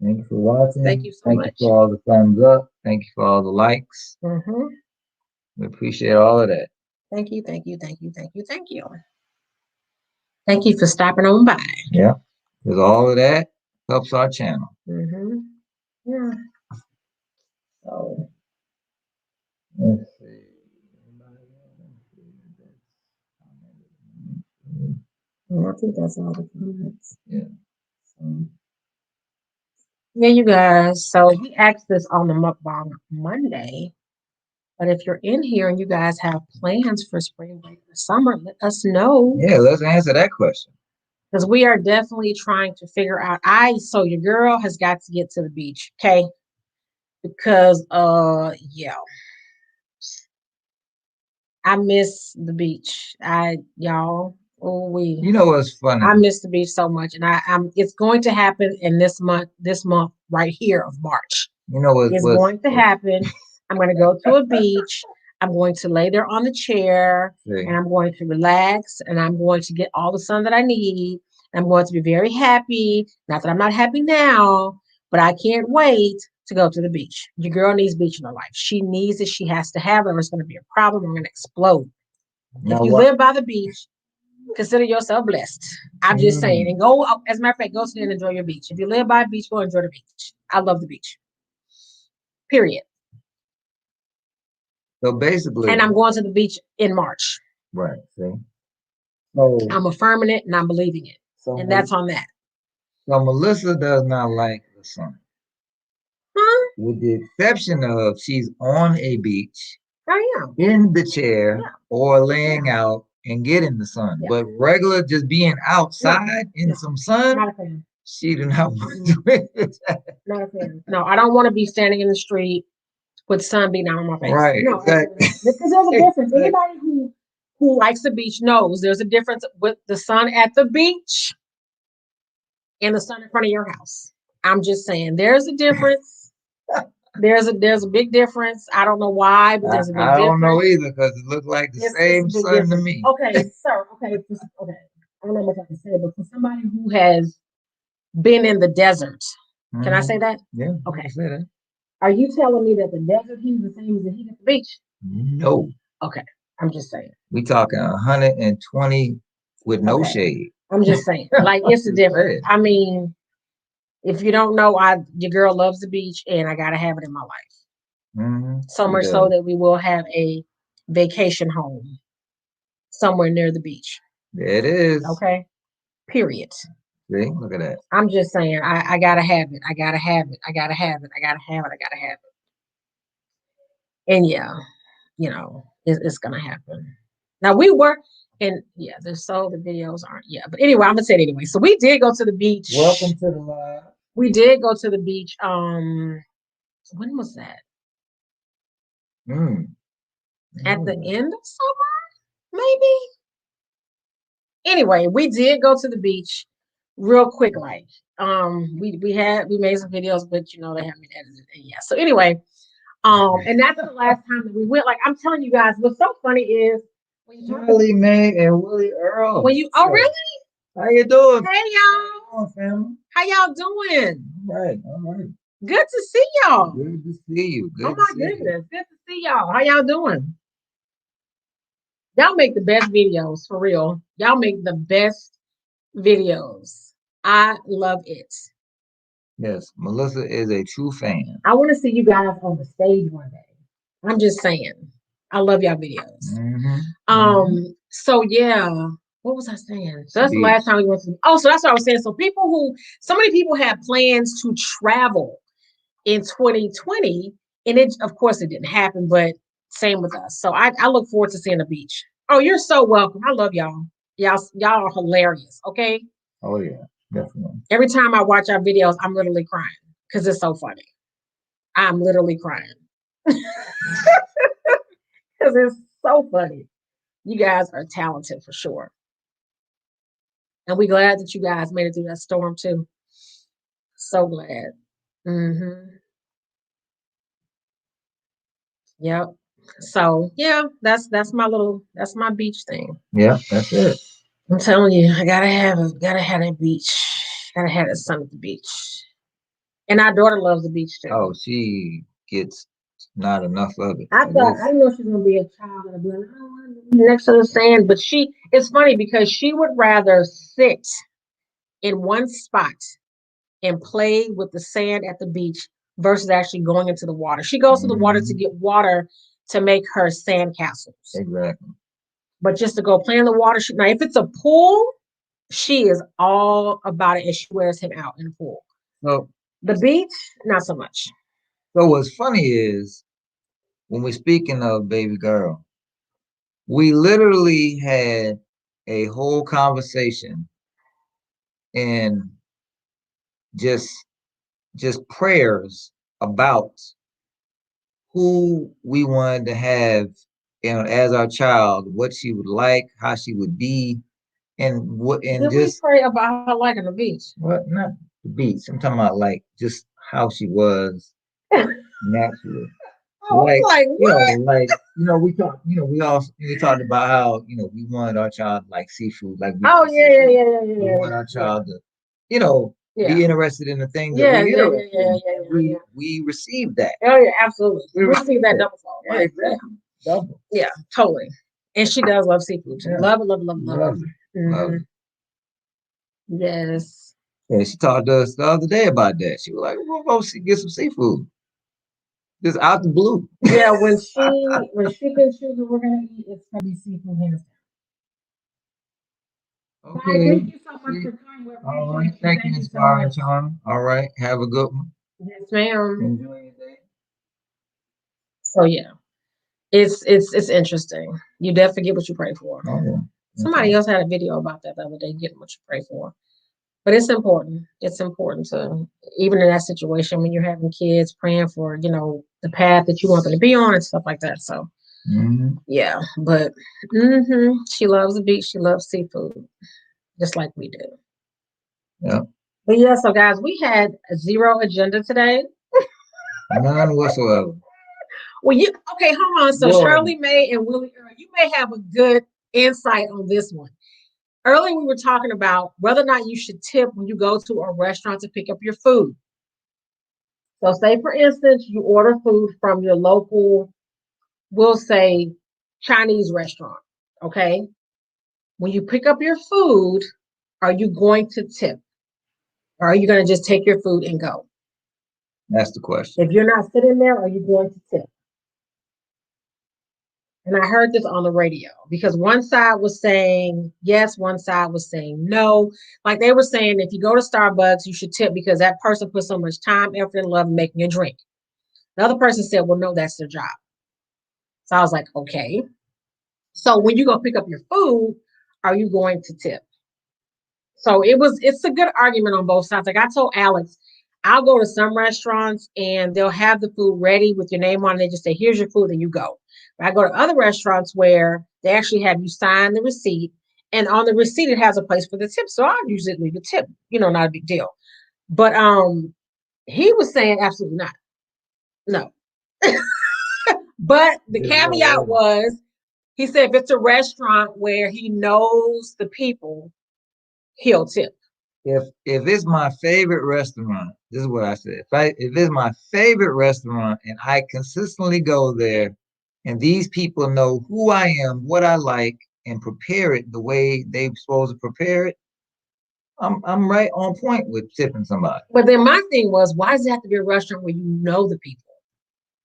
Thank you for watching. Thank you so much. Thank you for all the thumbs up. Thank you for all the likes. We appreciate all of that. Thank you, thank you, thank you, thank you, thank you. Thank you for stopping on by. Yeah, because all of that helps our channel. Yeah. So let's see. I think that's all the comments. Yeah. So, yeah, you guys. So we asked this on the mukbang Monday. But if you're in here and you guys have plans for spring break or summer, let us know. Yeah, let's answer that question. Because we are definitely trying to figure out. So your girl has got to get to the beach, okay? Because yeah. I miss the beach. Y'all, You know what's funny? I miss the beach so much. And I'm it's going to happen in this month right here of March. You know what? It's going to happen. I'm going to go to a beach. I'm going to lay there on the chair and I'm going to relax and I'm going to get all the sun that I need. I'm going to be very happy. Not that I'm not happy now, but I can't wait to go to the beach. Your girl needs beach in her life. She needs it. She has to have it or it's going to be a problem. I'm going to explode. If you live by the beach, consider yourself blessed. I'm just saying. And go, as a matter of fact, go sit and enjoy your beach. If you live by a beach, go enjoy the beach. I love the beach. Period. So basically, and I'm going to the beach in March. Right. See. So I'm affirming it and I'm believing it. And that's on that. So Melissa does not like the sun. Huh? With the exception of she's on a beach. I am. In the chair or laying out and getting the sun. But regular just being outside in some sun. Not a fan. She do not want to do it. Not a fan. No, I don't want to be standing in the street with sun beating on my face. Right. No, exactly. Because there's a difference. Anybody who likes the beach knows there's a difference with the sun at the beach and the sun in front of your house. I'm just saying there's a difference. There's a big difference. I don't know why, but there's a big difference. I don't know either because it looked like the same sun to me. Okay, sir. Okay. I don't know what I can say, but for somebody who has been in the desert, can I say that? Yeah. Okay. Say that. Are you telling me that the desert heat is the same as the heat at the beach? No. Okay. I'm just saying. We talking 120 with no shade. I'm just saying. Like it's a difference. I mean, if you don't know, your girl loves the beach and I gotta have it in my life. So much so that we will have a vacation home somewhere near the beach. There it is. Okay. Period. See, look at that. I'm just saying, I gotta have it. I gotta have it. I gotta have it. I gotta have it. I gotta have it. And yeah, it's gonna happen. Now we were, and yeah, the videos aren't. Yeah, but anyway, I'm gonna say it anyway. So we did go to the beach. Welcome to the live. We did go to the beach. When was that? At the end of summer, maybe. Anyway, we did go to the beach real quick. Like, we made some videos, but they haven't been edited. And yeah. So anyway, and that's the last time that we went. Like, I'm telling you guys, what's so funny is when you Willie Mae and Willie Earl. Really? How you doing? Hey y'all. Family. How y'all doing? All right. Good to see y'all. Good to see you. Oh my goodness. Good to see y'all. How y'all doing? Y'all make the best videos, for real. Y'all make the best videos. I love it. Yes, Melissa is a true fan. I want to see you guys on the stage one day. I'm just saying. I love y'all videos. So yeah. What was I saying? So that's the last time we went to. Oh, so that's what I was saying. So so many people had plans to travel in 2020, and of course, it didn't happen. But same with us. So I look forward to seeing the beach. Oh, you're so welcome. I love y'all. Y'all are hilarious. Okay. Oh yeah, definitely. Every time I watch our videos, I'm literally crying because it's so funny. I'm literally crying because it's so funny. You guys are talented for sure. And we're glad that you guys made it through that storm too. So glad. Yep. So yeah, that's my beach thing. Yeah, that's it. I'm telling you, I gotta have that beach. Gotta have that sun at the beach. And our daughter loves the beach too. Oh, she gets not enough of it. I didn't know she was gonna be a child and be like, I don't want to be next to the sand. But it's funny because she would rather sit in one spot and play with the sand at the beach versus actually going into the water. She goes to the water to get water to make her sand castles. Exactly. But just to go play in the water, now if it's a pool, She is all about it, and she wears him out in the pool. So, The beach, not so much. so what's funny is when we're speaking of baby girl, we literally had a whole conversation and just just prayers about who we wanted to have, as our child, what she would like, how she would be, and Did we just pray about her liking the beach? what, not the beats. I'm talking about like just how she was naturally. I was like, what? We talked about how, we wanted our child to like seafood, like we Oh like yeah, yeah, seafood. yeah, yeah, We yeah, want yeah, our child to, you know, yeah, be interested in the things that yeah, we yeah, yeah, interested yeah, in. yeah, And yeah, yeah. we received that. Oh yeah, absolutely. We We see received that it. double fold. Yeah, Like, exactly. Double. yeah, totally. And she does love seafood too. Yeah. Love it, love it, love it, love Love it. it. Love it. Yes. Yeah, she talked to us the other day about that. She was like, "We'll go get some seafood." Just out the blue. Yeah, when she can choose what we're gonna eat, it's gonna be seafood hands down. Bye. Okay. Thank you so much for coming. We All appreciate right. you. Thank you, Thank you Miss so Barr and much. Charm. All right. Have a good one. Yes, ma'am. Enjoy your day. So yeah, it's interesting. You definitely get what you pray for. Oh, yeah. Somebody else had a video about that the other day, getting what you pray for. But it's important. It's important to, even in that situation when you're having kids, praying for, the path that you want them to be on and stuff like that. So yeah, but she loves the beach. She loves seafood, just like we do. Yeah. But yeah, so guys, we had a zero agenda today. None whatsoever. Well, okay, hold on. So Whoa. Shirley May and Willie Earl, you may have a good insight on this one. Earlier, we were talking about whether or not you should tip when you go to a restaurant to pick up your food. So, say for instance, you order food from your local, we'll say Chinese restaurant. Okay. When you pick up your food, are you going to tip? Or are you going to just take your food and go? That's the question. If you're not sitting there, are you going to tip? And I heard this on the radio because one side was saying yes, one side was saying no. Like they were saying, if you go to Starbucks, you should tip because that person put so much time, effort, and love in making a drink. The other person said, well, no, that's their job. So I was like, okay. So when you go pick up your food, are you going to tip? So it's a good argument on both sides. Like I told Alex, I'll go to some restaurants and they'll have the food ready with your name on it. They just say, here's your food, and you go. But I go to other restaurants where they actually have you sign the receipt, and on the receipt it has a place for the tip. So I'll usually leave a tip, not a big deal. But he was saying absolutely not. No. But the caveat was he said if it's a restaurant where he knows the people, he'll tip. If it's my favorite restaurant, this is what I said. If it's my favorite restaurant and I consistently go there, and these people know who I am, what I like, and prepare it the way they're supposed to prepare it, I'm right on point with tipping somebody. But then my thing was, why does it have to be a restaurant where you know the people?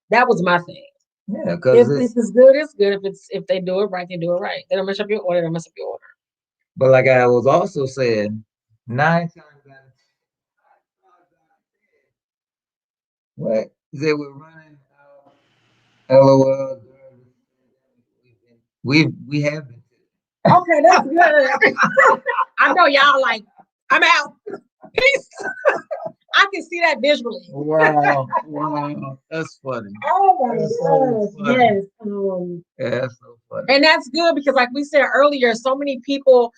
That was my thing. Yeah, because if it's good, it's good. If they do it right, they do it right. They don't mess up your order, they don't mess up your order. But like I was also saying, 9 times out of 10, what is it? We're running out. LOL. We have been. Okay, that's good. I know y'all like, I'm out. Peace. I can see that visually. Wow, that's funny. Oh my That's gosh, so funny. yes. Yeah, that's so funny. And that's good because, like we said earlier, so many people,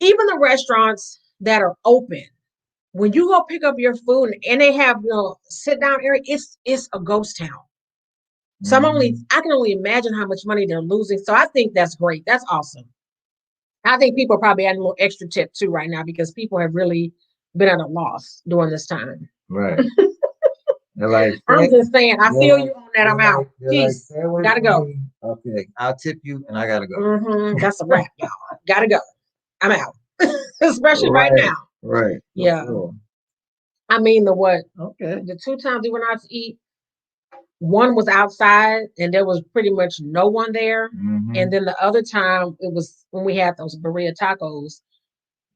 even the restaurants that are open, when you go pick up your food and they have sit down area, it's a ghost town. So I can only imagine how much money they're losing. So I think that's great. That's awesome. I think people are probably adding a little extra tip too right now because people have really been at a loss during this time. Right. They're like, I'm just saying, I feel you on that. I'm out. Peace. Like, gotta go. Okay, I'll tip you and I gotta go. That's a wrap, y'all. Gotta go. I'm out. Especially right now. Right. Yeah. Sure. I mean, Okay. The 2 times we went out to eat, one was outside and there was pretty much no one there. And then the other time it was when we had those burrito tacos.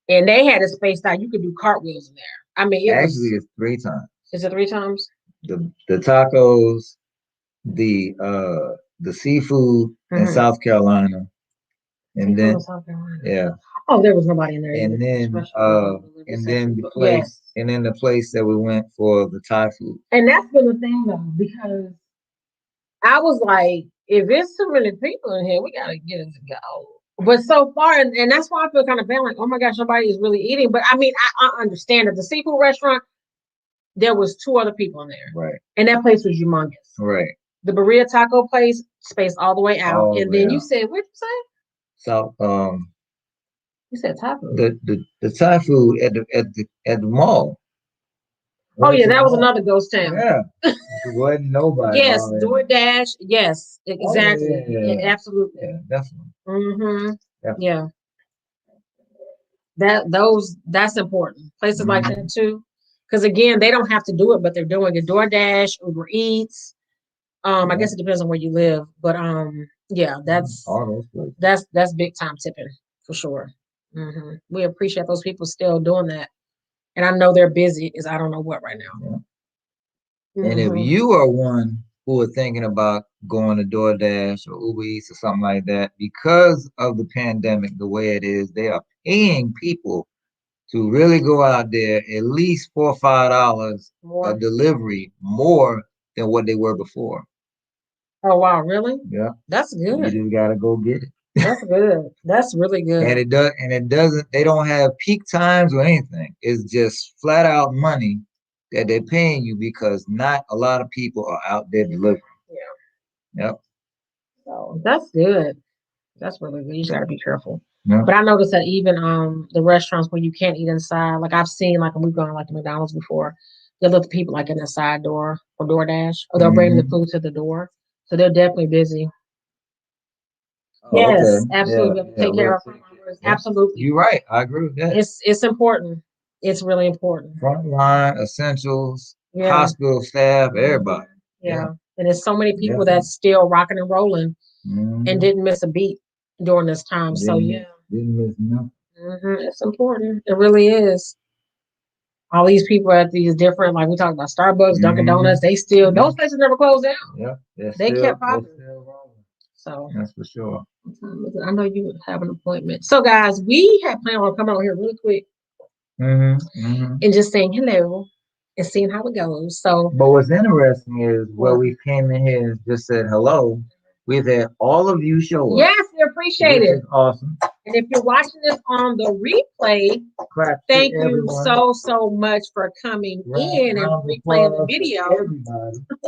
And they had it spaced out. You could do cartwheels in there. I mean, Actually, it's 3 times. Is it 3 times? The tacos, the seafood in South Carolina, and then yeah. Oh, there was nobody in there. And then the place that we went for the Thai food. And that's been the thing though, because I was like, if it's too many people in here, we gotta get it to go. But so far, and that's why I feel kind of bad, like, oh my gosh, nobody is really eating. But I mean, I understand that the seafood restaurant, there was 2 other people in there. Right. And that place was humongous. Right. The burrito taco place, spaced all the way out. And then you said, what'd you say? So you said Thai food. The Thai food at the mall. Oh yeah, that was another ghost town. Yeah. There wasn't nobody. Yes, DoorDash. Yes, exactly. Yeah, absolutely. Yeah, definitely. Mm-hmm. Definitely. Yeah. That's important. Places like that too. Because again, they don't have to do it, but they're doing it. DoorDash, Uber Eats. I guess it depends on where you live, but yeah, that's big time tipping for sure. We appreciate those people still doing that, and I know they're busy as I don't know what right now. Yeah. And if you are one who are thinking about going to DoorDash or Uber Eats or something like that, because of the pandemic, the way it is, they are paying people to really go out there at least $4 or $5 a delivery more than what they were before. Oh wow, really? Yeah. That's good. You just gotta go get it. That's good. That's really good. And it doesn't, they don't have peak times or anything. It's just flat out money that they're paying you because not a lot of people are out there delivering. Yeah. Yep. So that's good. That's really good. You just gotta be careful. Yeah. But I noticed that even the restaurants where you can't eat inside, like I've seen, like when we've gone like to McDonald's before, they'll let the people like in the side door or DoorDash, or they'll bring the food to the door. So they're definitely busy. Oh, yes, okay. Absolutely. Yeah, take care of our frontliners. Yeah. Absolutely. You're right. I agree with that. It's important. It's really important. Frontline, essentials, hospital staff, everybody. Yeah. And there's so many people that's still rocking and rolling and didn't miss a beat during this time. Didn't miss nothing. It's important. It really is. All these people at these different, like we talked about Starbucks, Dunkin' Donuts, they still, those places never closed down. Yeah. They kept popping. So that's for sure. I know you would have an appointment. So guys, we had planned on coming over here really quick and just saying hello and seeing how it goes. So, but what's interesting is where we came in here and just said hello. We've had all of you show up. Yes, we appreciate it. Awesome. And if you're watching this on the replay, thank you so much for coming in and replaying the video.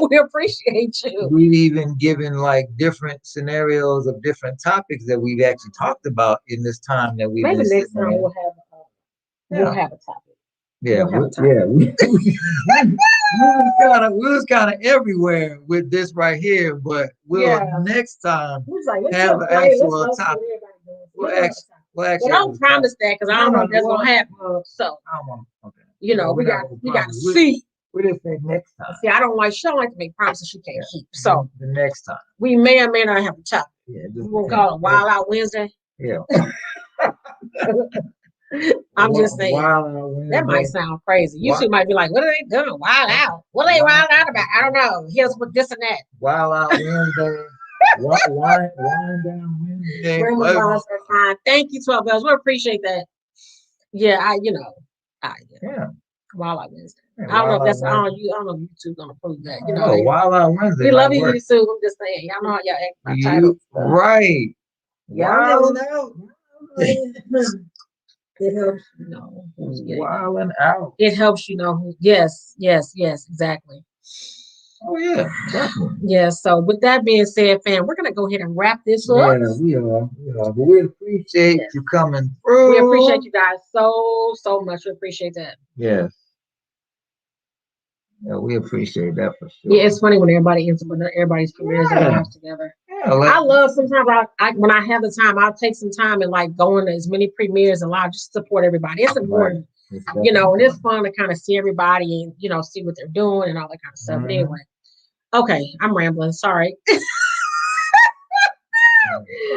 We appreciate you. We've even given like different scenarios of different topics that we've actually talked about in this time that we've maybe next time we'll have a topic. Yeah, we was kind of everywhere with this right here, but next time have an actual topic. Well, don't promise that because I don't know if that's gonna happen. So we got to see. We just say next time. See, she don't like to make promises she can't keep. So the next time we may or may not have a topic. Yeah, we're gonna call it Wild Out Wednesday. Yeah. I'm just saying that might sound crazy. You two might be like, "What are they doing? Wild out? What are they wild out about? I don't know. Here's what this and that." Wild Out Wednesday. Wind down Wednesday. Thank you, 12 bells. We appreciate that. Yeah, Wild Out Wednesday. I don't know if that's I don't know if YouTube gonna prove that. Wild Out Wednesday. We love you, YouTube. I'm just saying. Y'all know how y'all act about titles. Right. Wild out. It helps you know who's wilding out. It helps you know who. Yes, exactly. Oh yeah, definitely. Yeah. So with that being said, fam, we're gonna go ahead and wrap this up. Yeah, we are. But we appreciate you coming through. We appreciate you guys so much. We appreciate that. Yes. Yeah, we appreciate that for sure. Yeah, it's funny when everybody's premieres and lives together. Yeah, I love sometimes when I have the time, I'll take some time and like go into as many premieres and live just to support everybody. It's important, and it's fun to kind of see everybody and see what they're doing and all that kind of stuff. But anyway, okay, I'm rambling. Sorry.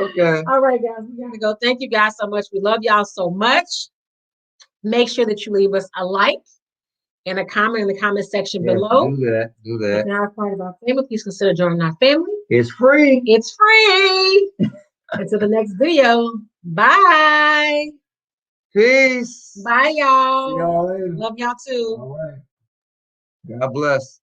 Okay. All right, guys, we gotta go. Thank you guys so much. We love y'all so much. make sure that you leave us a like and a comment in the comment section Yes, below. do that. Do If that. you're not a part of our family, please consider joining our family. It's free. It's free. Until the next video. Bye. Peace. Bye, y'all. See y'all later. Love y'all too. All right. God bless.